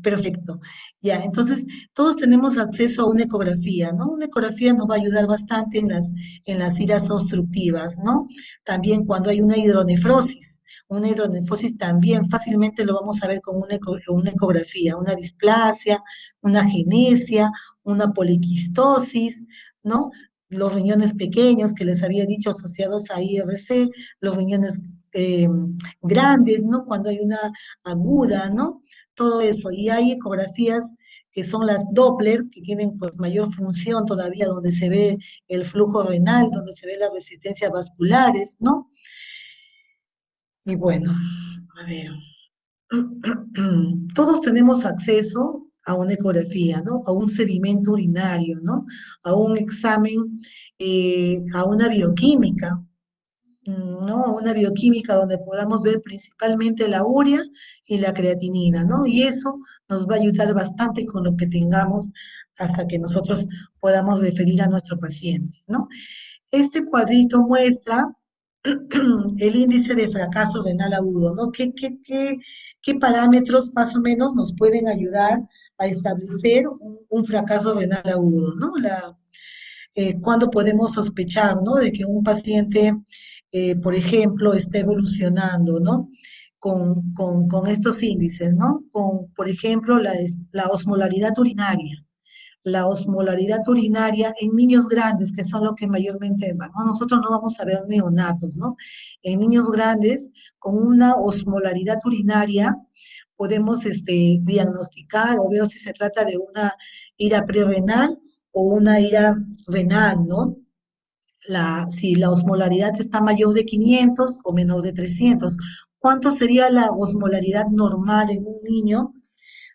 Speaker 1: perfecto. Ya, entonces todos tenemos acceso a una ecografía, ¿no? Una ecografía nos va a ayudar bastante en las iras obstructivas, ¿no? También cuando hay una hidronefrosis también fácilmente lo vamos a ver con una ecografía, una displasia, una genesia, una poliquistosis, ¿no? Los riñones pequeños que les había dicho asociados a IRC, los riñones eh, grandes, ¿no? Cuando hay una aguda, ¿no? Todo eso. Y hay ecografías que son las Doppler, que tienen pues mayor función todavía, donde se ve el flujo renal, donde se ve las resistencias vasculares, ¿no? Y bueno, a ver, todos tenemos acceso a una ecografía, ¿no? A un sedimento urinario, ¿no? A un examen, a una bioquímica, ¿no? A una bioquímica donde podamos ver principalmente la urea y la creatinina, ¿no? Y eso nos va a ayudar bastante con lo que tengamos hasta que nosotros podamos referir a nuestro paciente, ¿no? Este cuadrito muestra el índice de fracaso renal agudo, ¿no? ¿Qué parámetros más o menos nos pueden ayudar a establecer un fracaso renal agudo, ¿no? ¿Cuándo podemos sospechar, ¿no? De que un paciente, por ejemplo, está evolucionando, ¿no? Con estos índices, ¿no? Por ejemplo, la osmolaridad urinaria. La osmolaridad urinaria en niños grandes, que son los que mayormente van, ¿no? Nosotros no vamos a ver neonatos, ¿no? En niños grandes, con una osmolaridad urinaria, podemos diagnosticar o ver si se trata de una ira prerrenal o una ira renal, ¿no? Si la osmolaridad está mayor de 500 o menor de 300. ¿Cuánto sería la osmolaridad normal en un niño?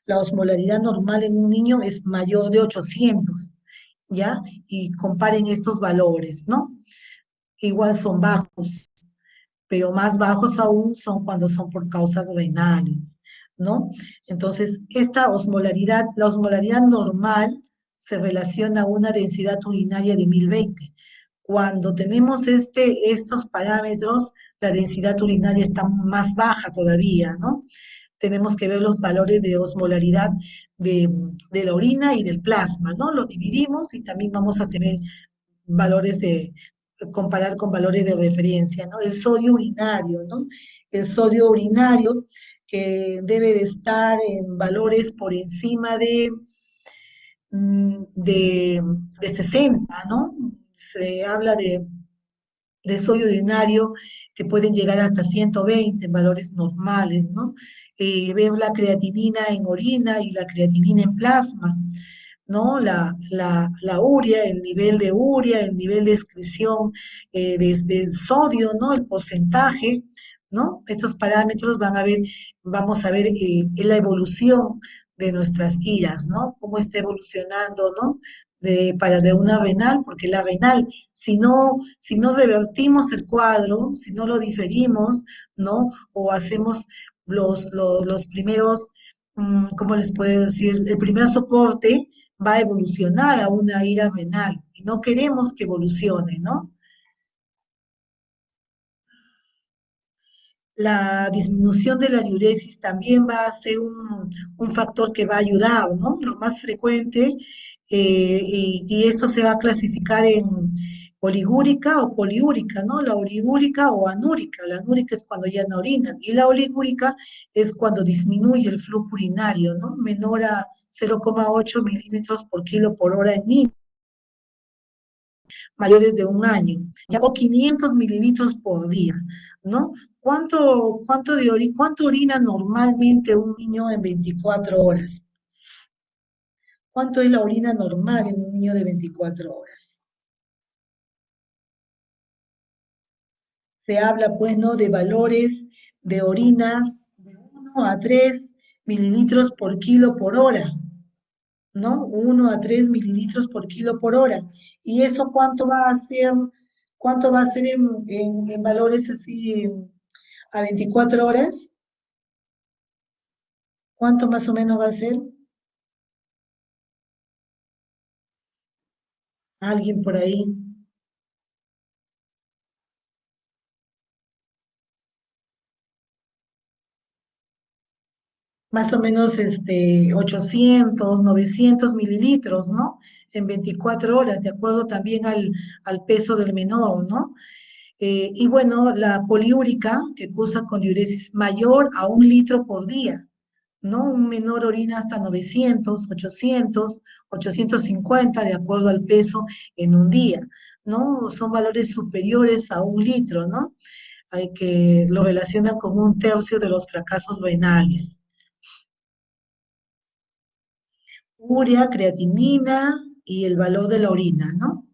Speaker 1: La osmolaridad normal en un niño es mayor de 800, ¿ya? Y comparen estos valores, ¿no? Igual son bajos, pero más bajos aún son cuando son por causas renales, ¿no? Entonces, la osmolaridad normal se relaciona a una densidad urinaria de 1020. Cuando tenemos estos parámetros, la densidad urinaria está más baja todavía, ¿no? Tenemos que ver los valores de osmolaridad de la orina y del plasma, ¿no? Lo dividimos y también vamos a tener valores comparar con valores de referencia, ¿no? El sodio urinario, ¿no? El sodio urinario que debe de estar en valores por encima de 60, ¿no? Se habla de sodio urinario que pueden llegar hasta 120 en valores normales, ¿no? Veo la creatinina en orina y la creatinina en plasma, ¿no? La urea, el nivel de urea, el nivel de excreción de sodio, ¿no? El porcentaje, ¿no? Estos parámetros vamos a ver la evolución de nuestras iras, ¿no? Cómo está evolucionando, ¿no? De una renal, porque la renal, si no revertimos el cuadro, si no lo diferimos, ¿no? O hacemos los primeros, ¿cómo les puedo decir? El primer soporte va a evolucionar a una ira renal y no queremos que evolucione, ¿no? La disminución de la diuresis también va a ser un factor que va a ayudar, ¿no? Lo más frecuente, y esto se va a clasificar en oligúrica o poliúrica, ¿no? La oligúrica o anúrica. La anúrica es cuando ya no orinan y la oligúrica es cuando disminuye el flujo urinario, ¿no? Menor a 0,8 milímetros por kilo por hora en niños mayores de un año, ya, o 500 mililitros por día, ¿no? ¿Cuánto orina normalmente un niño en 24 horas? ¿Cuánto es la orina normal en un niño de 24 horas? Se habla, pues, ¿no? De valores de orina de 1 a 3 mililitros por kilo por hora, ¿no? 1 a 3 mililitros por kilo por hora. ¿Y eso cuánto va a ser? ¿Cuánto va a ser en valores así a 24 horas? ¿Cuánto más o menos va a ser? ¿Alguien por ahí? Más o menos 800, 900 mililitros, ¿no? En 24 horas, de acuerdo también al peso del menor, ¿no? Y bueno, la poliúrica, que cursa con diuresis mayor a 1 litro por día, ¿no? Un menor orina hasta 900, 800, 850, de acuerdo al peso en un día, ¿no? Son valores superiores a 1 litro, ¿no? Hay que lo relacionan con 1/3 de los fracasos renales. Urea, creatinina y el valor de la orina, ¿no?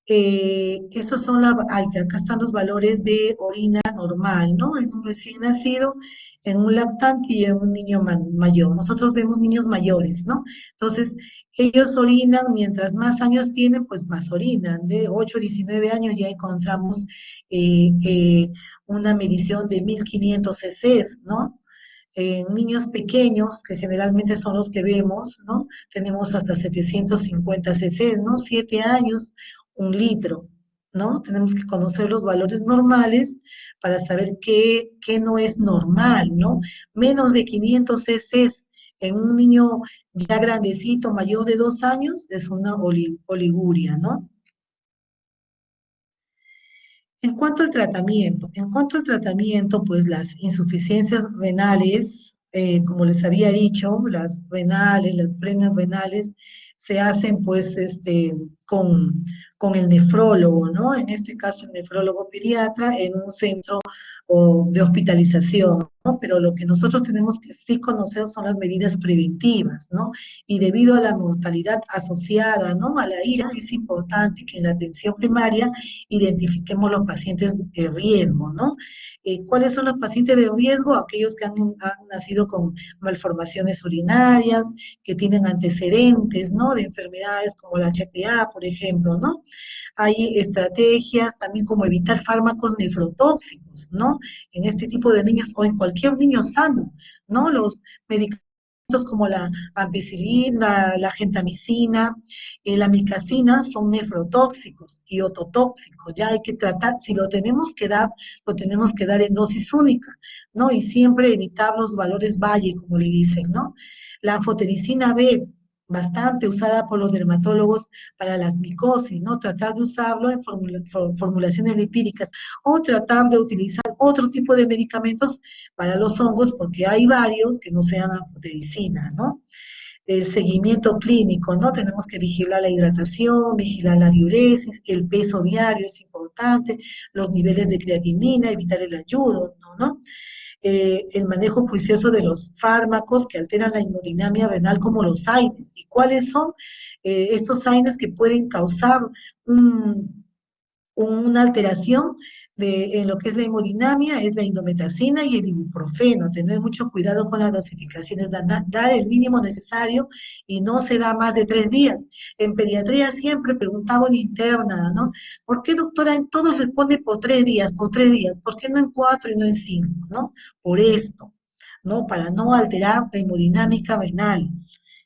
Speaker 1: Estos son acá están los valores de orina normal, ¿no? En un recién nacido, en un lactante y en un niño mayor. Nosotros vemos niños mayores, ¿no? Entonces, ellos orinan, mientras más años tienen, pues más orinan. De 8 a 19 años ya encontramos una medición de 1500 cc, ¿no? En niños pequeños, que generalmente son los que vemos, ¿no? Tenemos hasta 750 cc, ¿no? 7 años, 1 litro, ¿no? Tenemos que conocer los valores normales para saber qué no es normal, ¿no? Menos de 500 cc en un niño ya grandecito, mayor de 2 años, es una oliguria, ¿no? En cuanto al tratamiento, pues las insuficiencias renales, como les había dicho, las renales, las plenas renales, se hacen pues con el nefrólogo, ¿no? En este caso el nefrólogo pediatra en un centro de hospitalización, ¿no? Pero lo que nosotros tenemos que sí conocer son las medidas preventivas, ¿no? Y debido a la mortalidad asociada, ¿no? A la ira, es importante que en la atención primaria identifiquemos los pacientes de riesgo, ¿no? ¿Cuáles son los pacientes de riesgo? Aquellos que han nacido con malformaciones urinarias, que tienen antecedentes, ¿no? De enfermedades como la HTA, por ejemplo, ¿no? Hay estrategias también como evitar fármacos nefrotóxicos, ¿no? En este tipo de niños o en cualquier niño sano, ¿no? Los medicamentos como la ampicilina, la gentamicina, la micacina son nefrotóxicos y ototóxicos. Ya hay que tratar, si lo tenemos que dar en dosis única, ¿no? Y siempre evitar los valores valle, como le dicen, ¿no? La anfotericina B, bastante usada por los dermatólogos para las micosis, ¿no? Tratar de usarlo en formulaciones lipídicas o tratar de utilizar otro tipo de medicamentos para los hongos, porque hay varios que no sean anfotericina, ¿no? El seguimiento clínico, ¿no? Tenemos que vigilar la hidratación, vigilar la diuresis, el peso diario es importante, los niveles de creatinina, evitar el ayuno, ¿no? El manejo juicioso de los fármacos que alteran la hemodinamia renal como los AINES. ¿Y cuáles son estos AINES que pueden causar una alteración en lo que es la hemodinamia? Es la indometacina y el ibuprofeno. Tener mucho cuidado con las dosificaciones, dar el mínimo necesario y no se da más de 3 días. En pediatría siempre preguntaba en interna, ¿no? ¿Por qué, doctora, en todos les pone por 3 días, por 3 días? ¿Por qué no en 4 y no en 5, ¿no? Por esto, ¿no? Para no alterar la hemodinámica renal,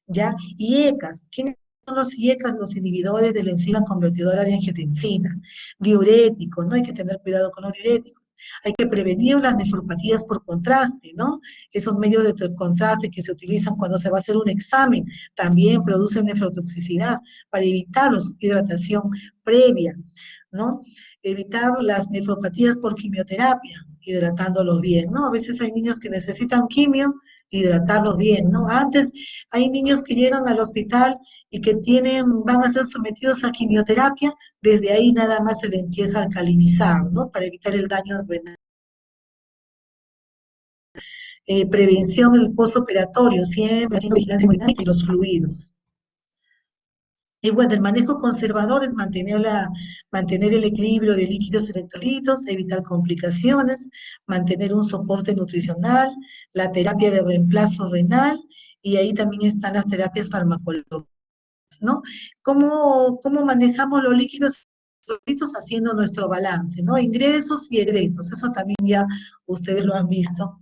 Speaker 1: ¿ya? Y ECAS, ¿quiénes son los IECAS? Los inhibidores de la enzima convertidora de angiotensina. Diuréticos, ¿no? Hay que tener cuidado con los diuréticos. Hay que prevenir las nefropatías por contraste, ¿no? Esos medios de contraste que se utilizan cuando se va a hacer un examen también producen nefrotoxicidad, para evitar la hidratación previa, ¿no? Evitar las nefropatías por quimioterapia, hidratándolos bien, ¿no? A veces hay niños que necesitan quimio, hidratarlos bien, ¿no? Antes hay niños que llegan al hospital y que van a ser sometidos a quimioterapia, desde ahí nada más se le empieza a alcalinizar, ¿no? Para evitar el daño renal. Prevención del postoperatorio, siempre haciendo vigilancia hemodinámica y los fluidos. Y bueno, el manejo conservador es mantener el equilibrio de líquidos electrolitos, evitar complicaciones, mantener un soporte nutricional, la terapia de reemplazo renal, y ahí también están las terapias farmacológicas, ¿no? ¿Cómo manejamos los líquidos electrolitos? Haciendo nuestro balance, ¿no? Ingresos y egresos, eso también ya ustedes lo han visto.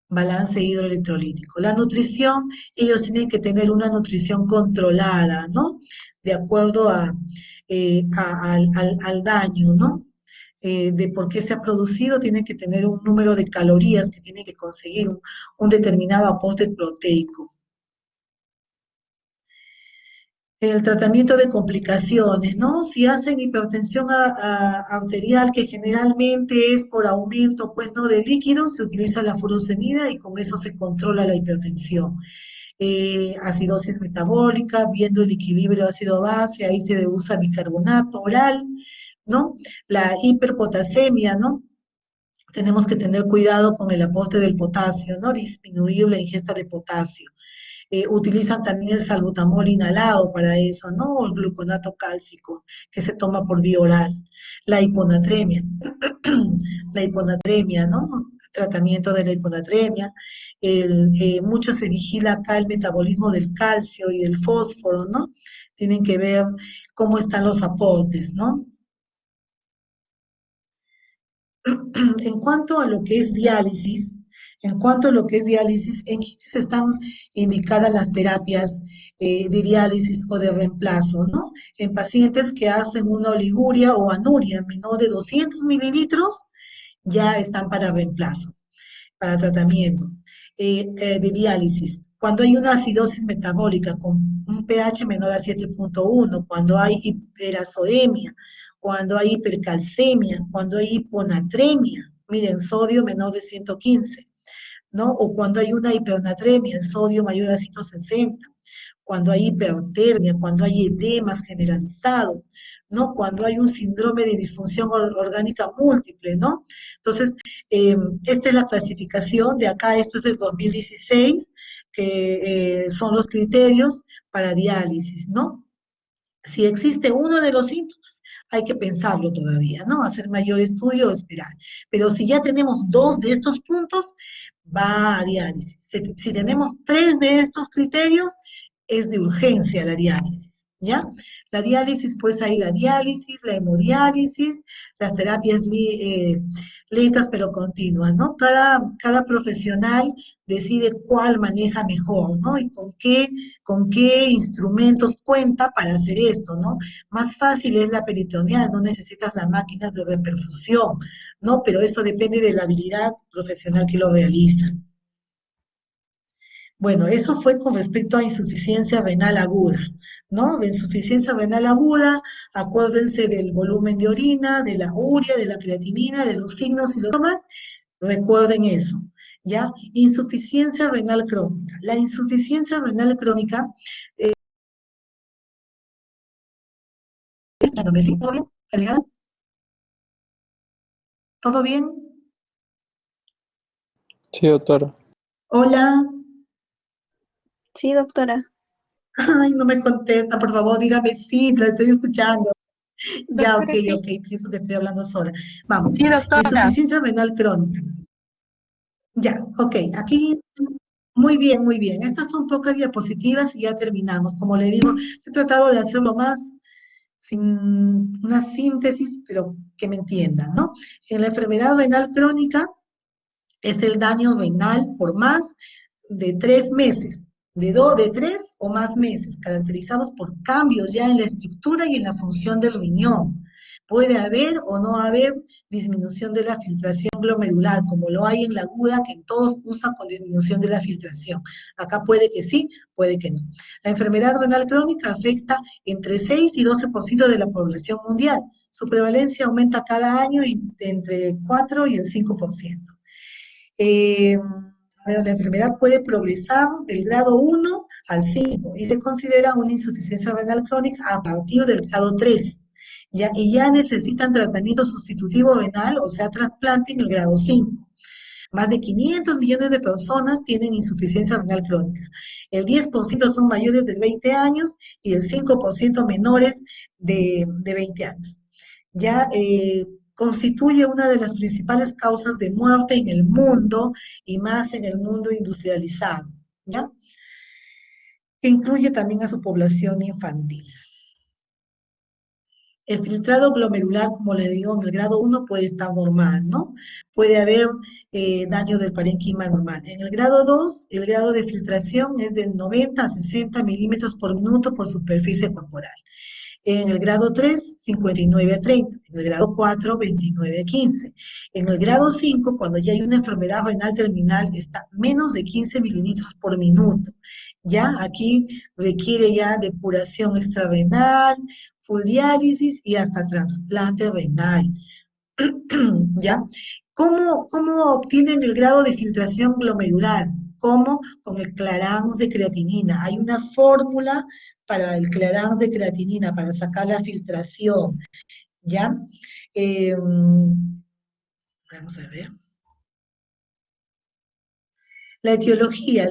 Speaker 1: Balance hidroelectrolítico. La nutrición, ellos tienen que tener una nutrición controlada, ¿no? De acuerdo al daño, ¿no? De por qué se ha producido, tienen que tener un número de calorías que tienen que conseguir, un determinado aporte proteico. El tratamiento de complicaciones, ¿no? Si hacen hipertensión arterial, que generalmente es por aumento, pues, ¿no? De líquidos, se utiliza la furosemida y con eso se controla la hipertensión. Acidosis metabólica, viendo el equilibrio ácido-base, ahí se usa bicarbonato oral, ¿no? La hiperpotasemia, ¿no? Tenemos que tener cuidado con el aporte del potasio, ¿no? Disminuir la ingesta de potasio. Utilizan también el salbutamol inhalado para eso, ¿no? O el gluconato cálcico, que se toma por vía oral. La hiponatremia, ¿no? Tratamiento de la hiponatremia. Mucho se vigila acá el metabolismo del calcio y del fósforo, ¿no? Tienen que ver cómo están los aportes, ¿no? En cuanto a lo que es diálisis, En cuanto a lo que es diálisis, en quienes están indicadas las terapias de diálisis o de reemplazo, ¿no? En pacientes que hacen una oliguria o anuria menor de 200 mililitros, ya están para reemplazo, para tratamiento de diálisis. Cuando hay una acidosis metabólica con un pH menor a 7.1, cuando hay hiperazoemia, cuando hay hipercalcemia, cuando hay hiponatremia, miren, sodio menor de 115, ¿no? O cuando hay una hipernatremia, el sodio mayor a 160, cuando hay hipertermia, cuando hay edemas generalizados, ¿no? Cuando hay un síndrome de disfunción orgánica múltiple, ¿no? Entonces, esta es la clasificación de acá, esto es del 2016, que son los criterios para diálisis, ¿no? Si existe uno de los síntomas, hay que pensarlo todavía, ¿no? Hacer mayor estudio o esperar. Pero si ya tenemos 2 de estos puntos, va a diálisis. Si tenemos 3 de estos criterios, es de urgencia la diálisis, ¿ya? La diálisis, pues hay la diálisis, la hemodiálisis, las terapias lentas pero continuas, ¿no? Cada profesional decide cuál maneja mejor, ¿no? Y con qué instrumentos cuenta para hacer esto, ¿no? Más fácil es la peritoneal, no necesitas las máquinas de reperfusión, ¿no? Pero eso depende de la habilidad profesional que lo realiza. Bueno, eso fue con respecto a insuficiencia renal aguda, ¿no? De insuficiencia renal aguda, acuérdense del volumen de orina, de la urea, de la creatinina, de los signos y los síntomas, recuerden eso, ¿ya? Insuficiencia renal crónica. La insuficiencia renal crónica, ¿todo bien? ¿Adriana? ¿Todo bien?
Speaker 6: Sí, doctora.
Speaker 1: Hola.
Speaker 2: Sí, doctora.
Speaker 1: Ay, no me contesta, por favor, dígame sí, la estoy escuchando. Ya, ok,
Speaker 2: Doctora, sí.
Speaker 1: ok, pienso que estoy hablando sola. Vamos,
Speaker 3: Sí, doctora.
Speaker 1: insuficiencia renal crónica. Ya, ok, aquí, muy bien, muy bien. Estas son pocas diapositivas y ya terminamos. Como le digo, he tratado de hacerlo más sin una síntesis, pero que me entiendan, ¿no? En la enfermedad renal crónica es el daño renal por más de 3 meses, de 3 o más meses, caracterizados por cambios ya en la estructura y en la función del riñón. Puede haber o no haber disminución de la filtración glomerular, como lo hay en la aguda, que todos usan con disminución de la filtración. Acá puede que sí, puede que no. La enfermedad renal crónica afecta entre 6 y 12% de la población mundial. Su prevalencia aumenta cada año entre 4 y el 5%. La enfermedad puede progresar del grado 1 al 5 y se considera una insuficiencia renal crónica a partir del grado 3. ¿Ya? Y ya necesitan tratamiento sustitutivo renal, o sea, trasplante en el grado 5. Más de 500 millones de personas tienen insuficiencia renal crónica. El 10% son mayores de 20 años y el 5% menores de 20 años. Ya constituye una de las principales causas de muerte en el mundo y más en el mundo industrializado, ¿ya? Que incluye también a su población infantil. El filtrado glomerular, como le digo, en el grado 1 puede estar normal, ¿no? Puede haber daño del parénquima normal. En el grado 2, el grado de filtración es de 90 a 60 milímetros por minuto por superficie corporal. En el grado 3, 59 a 30. En el grado 4, 29 a 15. En el grado 5, cuando ya hay una enfermedad renal terminal, está menos de 15 mililitros por minuto. Ya aquí requiere ya depuración extrarenal, full diálisis y hasta trasplante renal. ¿Ya? ¿Cómo obtienen el grado de filtración glomerular? ¿Cómo? Con el Clarins de creatinina. Hay una fórmula para el Clarins de creatinina, para sacar la filtración, ¿ya? Vamos a ver. La etiología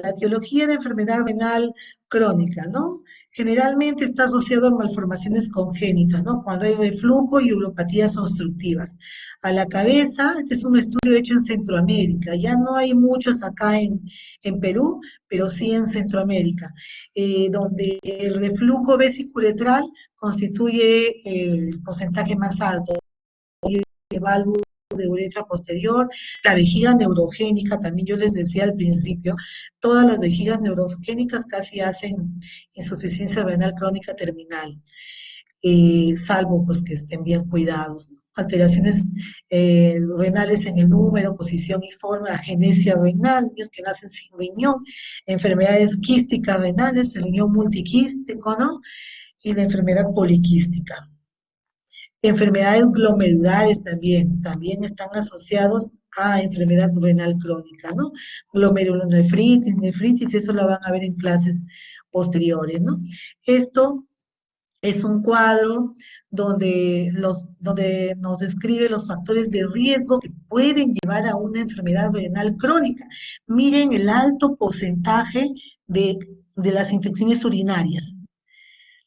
Speaker 1: de enfermedad renal crónica, ¿no? Generalmente está asociado a malformaciones congénitas, ¿no? Cuando hay reflujo y uropatías obstructivas. A la cabeza, este es un estudio hecho en Centroamérica, ya no hay muchos acá en Perú, pero sí en Centroamérica, donde el reflujo vesiculetral constituye el porcentaje más alto, y el válvulo de uretra posterior, la vejiga neurogénica, también yo les decía al principio, todas las vejigas neurogénicas casi hacen insuficiencia renal crónica terminal, salvo pues que estén bien cuidados, ¿no? Alteraciones renales en el número, posición y forma, agenesia renal, niños que nacen sin riñón, enfermedades quísticas renales, el riñón multiquístico, ¿no? Y la enfermedad poliquística. Enfermedades glomerulares también están asociados a enfermedad renal crónica, ¿no? Glomerulonefritis, nefritis, eso lo van a ver en clases posteriores, ¿no? Esto es un cuadro donde nos describe los factores de riesgo que pueden llevar a una enfermedad renal crónica. Miren el alto porcentaje de las infecciones urinarias.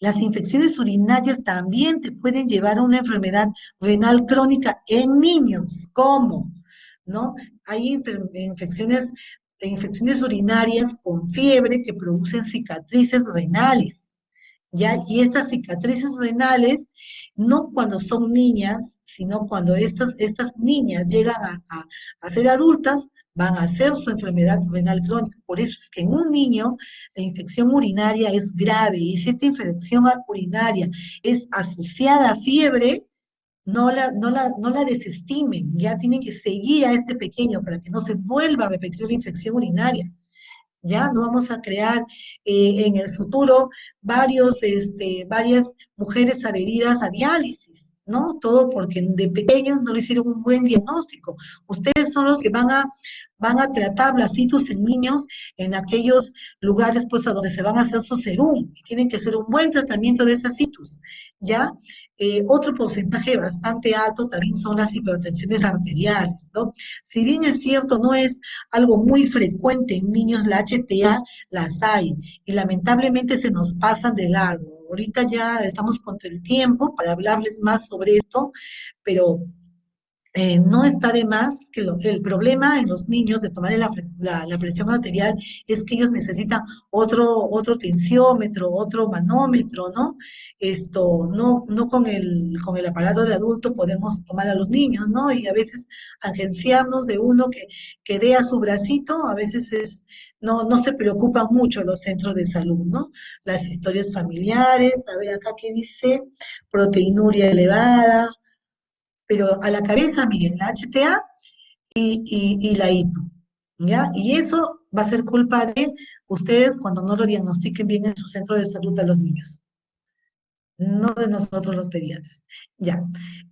Speaker 1: Las infecciones urinarias también te pueden llevar a una enfermedad renal crónica en niños. ¿Cómo? ¿No? Hay infecciones urinarias con fiebre que producen cicatrices renales. ¿Ya? Y estas cicatrices renales, no cuando son niñas, sino cuando estas niñas llegan a ser adultas, van a hacer su enfermedad renal crónica. Por eso es que en un niño la infección urinaria es grave, y si esta infección urinaria es asociada a fiebre, no la desestimen, ya tienen que seguir a este pequeño para que no se vuelva a repetir la infección urinaria. Ya no vamos a crear en el futuro varias mujeres adheridas a diálisis, ¿no? Todo porque de pequeños no le hicieron un buen diagnóstico. Ustedes son los que van a tratar blastitis en niños en aquellos lugares pues a donde se van a hacer su serum, y tienen que hacer un buen tratamiento de esas citus, ¿ya? Otro porcentaje bastante alto también son las hipertensiones arteriales, ¿no? Si bien es cierto, no es algo muy frecuente en niños, la HTA las hay, y lamentablemente se nos pasan de largo. Ahorita ya estamos contra el tiempo para hablarles más sobre esto, pero no está de más que el problema en los niños de tomar la presión arterial es que ellos necesitan otro tensiómetro, otro manómetro, ¿no? No con el aparato de adulto podemos tomar a los niños, ¿no? Y a veces agenciarnos de uno que dé a su bracito, a veces no se preocupan mucho los centros de salud, ¿no? Las historias familiares, a ver acá qué dice, proteinuria elevada, pero a la cabeza, miren, la HTA y la ITU, ¿ya? Y eso va a ser culpa de ustedes cuando no lo diagnostiquen bien en su centro de salud a los niños, no de nosotros los pediatras, ¿ya?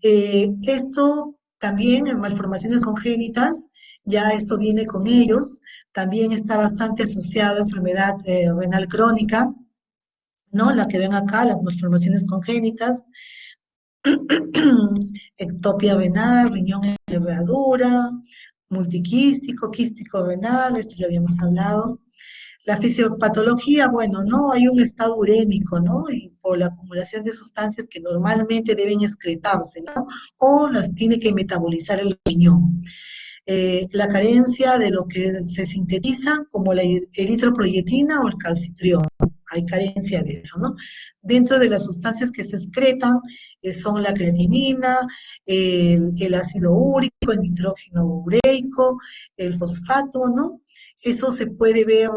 Speaker 1: Esto también en malformaciones congénitas, ya esto viene con ellos, también está bastante asociado a enfermedad renal crónica, ¿no? La que ven acá, las malformaciones congénitas, ectopia renal, riñón en herradura, multiquístico, quístico renal, esto ya habíamos hablado. La fisiopatología, bueno, no hay un estado urémico, ¿no? Y por la acumulación de sustancias que normalmente deben excretarse, ¿no? O las tiene que metabolizar el riñón. La carencia de lo que se sintetiza como la eritroproyetina o el calcitriol. Hay carencia de eso, ¿no? Dentro de las sustancias que se excretan son la creatinina, el ácido úrico, el nitrógeno ureico, el fosfato, ¿no? Eso se puede ver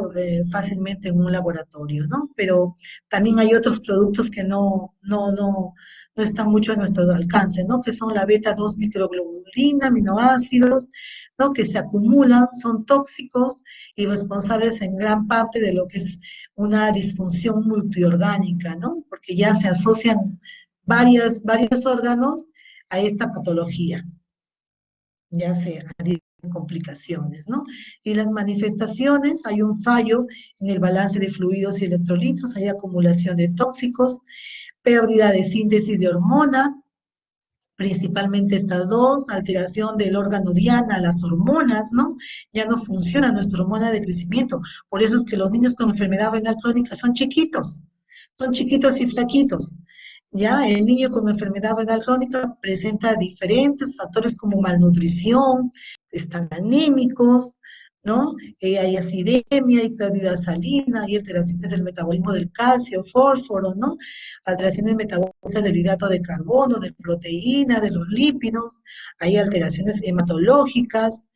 Speaker 1: fácilmente en un laboratorio, ¿no? Pero también hay otros productos que no están mucho a nuestro alcance, ¿no? Que son la beta-2 microglobulina, aminoácidos, ¿no? Que se acumulan, son tóxicos y responsables en gran parte de lo que es una disfunción multiorgánica, ¿no? Porque ya se asocian varios órganos a esta patología, ya sea complicaciones, ¿no? Y las manifestaciones, hay un fallo en el balance de fluidos y electrolitos, hay acumulación de tóxicos, pérdida de síntesis de hormona, principalmente estas dos, alteración del órgano diana, las hormonas, ¿no? Ya no funciona nuestra hormona de crecimiento, por eso es que los niños con enfermedad renal crónica son chiquitos y flaquitos. Ya, el niño con enfermedad renal crónica presenta diferentes factores como malnutrición, están anémicos, ¿no? Hay acidemia, hay pérdida salina, hay alteraciones del metabolismo del calcio, fósforo, ¿no? Alteraciones metabólicas del hidrato de carbono, de proteína, de los lípidos, hay alteraciones hematológicas,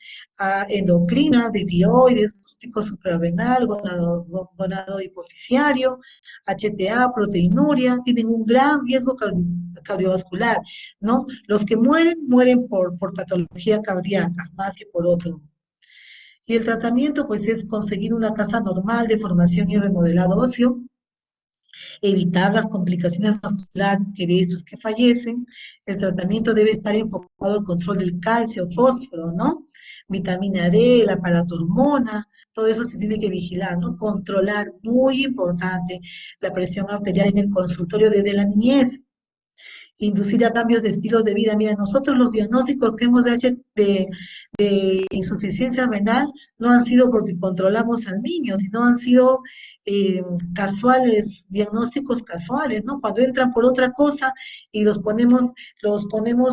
Speaker 1: endocrinas, de tiroides, córtico suprarrenal, gonado hipoficiario, HTA, proteinuria, tienen un gran riesgo cardiovascular, ¿no? Los que mueren, mueren por patología cardíaca, más que por otro. Y el tratamiento, pues, es conseguir una tasa normal de formación y remodelado óseo, evitar las complicaciones vasculares que de esos que fallecen. El tratamiento debe estar enfocado al control del calcio, fósforo, ¿no? Vitamina D, la paratormona, todo eso se tiene que vigilar, ¿no? Controlar, muy importante, la presión arterial en el consultorio desde la niñez. Inducir a cambios de estilos de vida. Mira, nosotros los diagnósticos que hemos hecho de insuficiencia renal no han sido porque controlamos al niño, sino han sido casuales, diagnósticos casuales, ¿no? Cuando entran por otra cosa y los ponemos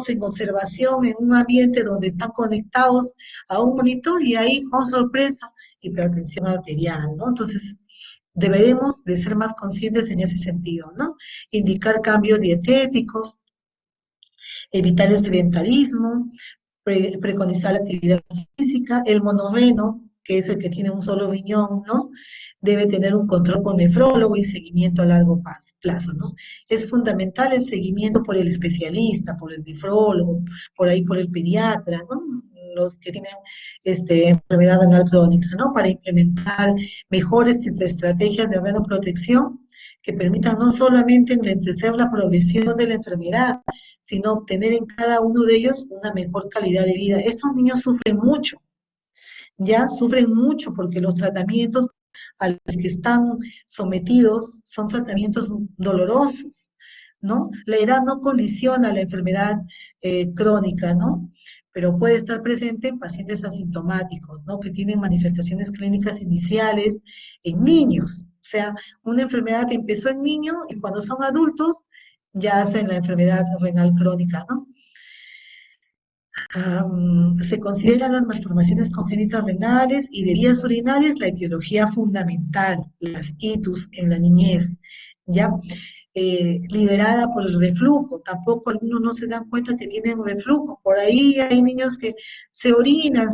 Speaker 1: en observación en un ambiente donde están conectados a un monitor y ahí, oh sorpresa, hipertensión arterial, ¿no? Entonces, deberemos de ser más conscientes en ese sentido, ¿no? Indicar cambios dietéticos, evitar el sedentarismo, preconizar la actividad física, el monorreno, que es el que tiene un solo riñón, ¿no? Debe tener un control con nefrólogo y seguimiento a largo plazo, ¿no? Es fundamental el seguimiento por el especialista, por el nefrólogo, por ahí por el pediatra, ¿no? Los que tienen enfermedad renal crónica, ¿no? Para implementar mejores estrategias de renoprotección que permitan no solamente enlentecer la progresión de la enfermedad, sino obtener en cada uno de ellos una mejor calidad de vida. Estos niños sufren mucho, ya sufren mucho porque los tratamientos a los que están sometidos son tratamientos dolorosos, ¿no? La edad no condiciona la enfermedad crónica, ¿no? Pero puede estar presente en pacientes asintomáticos, ¿no? Que tienen manifestaciones clínicas iniciales en niños. O sea, una enfermedad que empezó en niños y cuando son adultos ya hacen la enfermedad renal crónica, ¿no? Se consideran las malformaciones congénitas renales y de vías urinarias la etiología fundamental, las ITUS en la niñez, ¿ya? Liderada por el reflujo, tampoco algunos no se dan cuenta que tienen reflujo, por ahí hay niños que se orinan,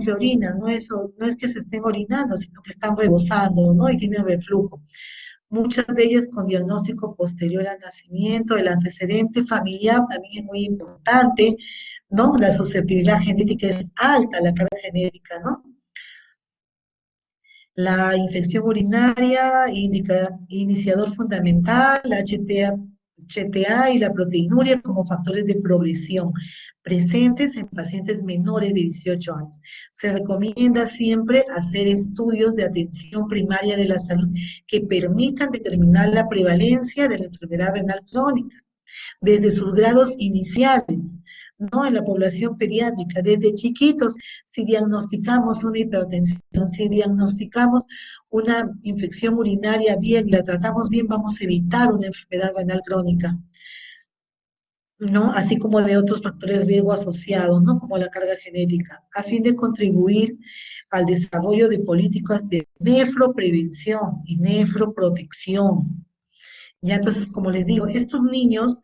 Speaker 1: no es que se estén orinando, sino que están rebosando, ¿no? Y tienen reflujo. Muchas de ellas con diagnóstico posterior al nacimiento, el antecedente familiar también es muy importante, ¿no? La susceptibilidad genética es alta, la carga genética, ¿no? La infección urinaria, iniciador fundamental, la HTA y la proteinuria como factores de progresión presentes en pacientes menores de 18 años. Se recomienda siempre hacer estudios de atención primaria de la salud que permitan determinar la prevalencia de la enfermedad renal crónica desde sus grados iniciales, ¿no? En la población pediátrica, desde chiquitos, si diagnosticamos una hipertensión, si diagnosticamos una infección urinaria bien, la tratamos bien, vamos a evitar una enfermedad renal crónica, ¿no? Así como de otros factores de riesgo asociados, ¿no? Como la carga genética, a fin de contribuir al desarrollo de políticas de nefroprevención y nefroprotección. Ya entonces, como les digo, estos niños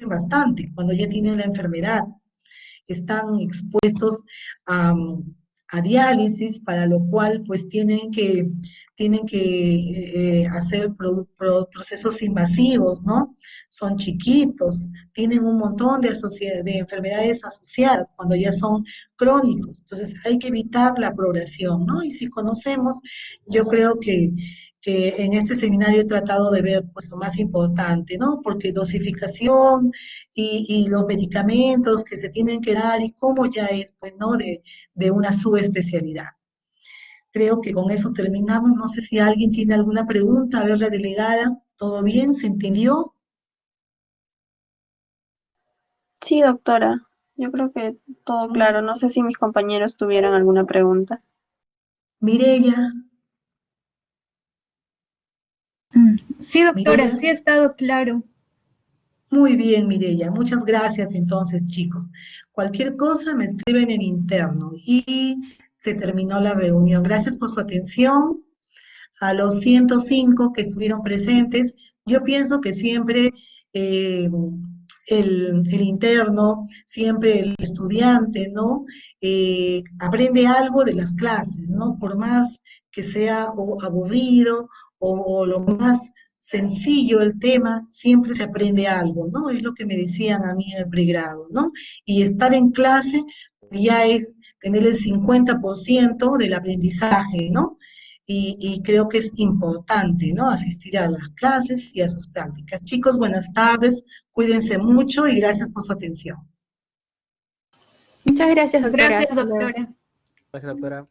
Speaker 1: bastante cuando ya tienen la enfermedad, están expuestos a diálisis, para lo cual pues tienen que hacer procesos invasivos, ¿no? Son chiquitos, tienen un montón de enfermedades asociadas cuando ya son crónicos, entonces hay que evitar la progresión, ¿no? Y si conocemos, yo creo que en este seminario he tratado de ver pues lo más importante, ¿no? Porque dosificación y los medicamentos que se tienen que dar y cómo ya es, pues, ¿no? De una subespecialidad. Creo que con eso terminamos. No sé si alguien tiene alguna pregunta. A ver, la delegada, ¿todo bien? ¿Se entendió?
Speaker 2: Sí, doctora. Yo creo que todo claro. No sé si mis compañeros tuvieran alguna pregunta.
Speaker 1: Mireya.
Speaker 6: Sí, doctora,
Speaker 1: Mireya.
Speaker 6: sí ha estado claro.
Speaker 1: Muy bien, Mireya. Muchas gracias entonces, chicos. Cualquier cosa me escriben en interno y se terminó la reunión. Gracias por su atención. A los 105 que estuvieron presentes, yo pienso que siempre eh, el interno, siempre el estudiante, ¿no? Aprende algo de las clases, ¿no? Por más que sea o aburrido o lo más sencillo el tema, siempre se aprende algo, ¿no? Es lo que me decían a mí en el pregrado, ¿no? Y estar en clase ya es tener el 50% del aprendizaje, ¿no? Y creo que es importante, ¿no? Asistir a las clases y a sus prácticas. Chicos, buenas tardes, cuídense mucho y gracias por su atención.
Speaker 2: Muchas gracias, doctora.
Speaker 6: Gracias,
Speaker 2: Hasta luego.
Speaker 6: doctora.
Speaker 7: Gracias, doctora.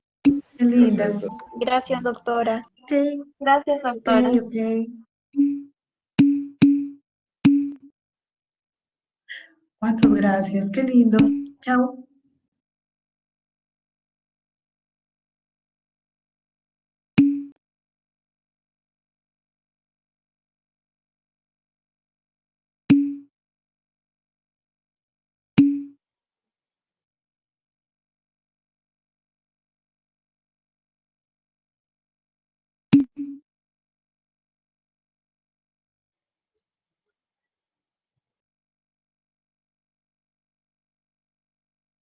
Speaker 1: Qué lindas.
Speaker 5: Perfecto.
Speaker 2: Gracias, doctora.
Speaker 1: Ok,
Speaker 2: Gracias, doctora.
Speaker 1: ok. Cuántas gracias, qué lindos. Chao.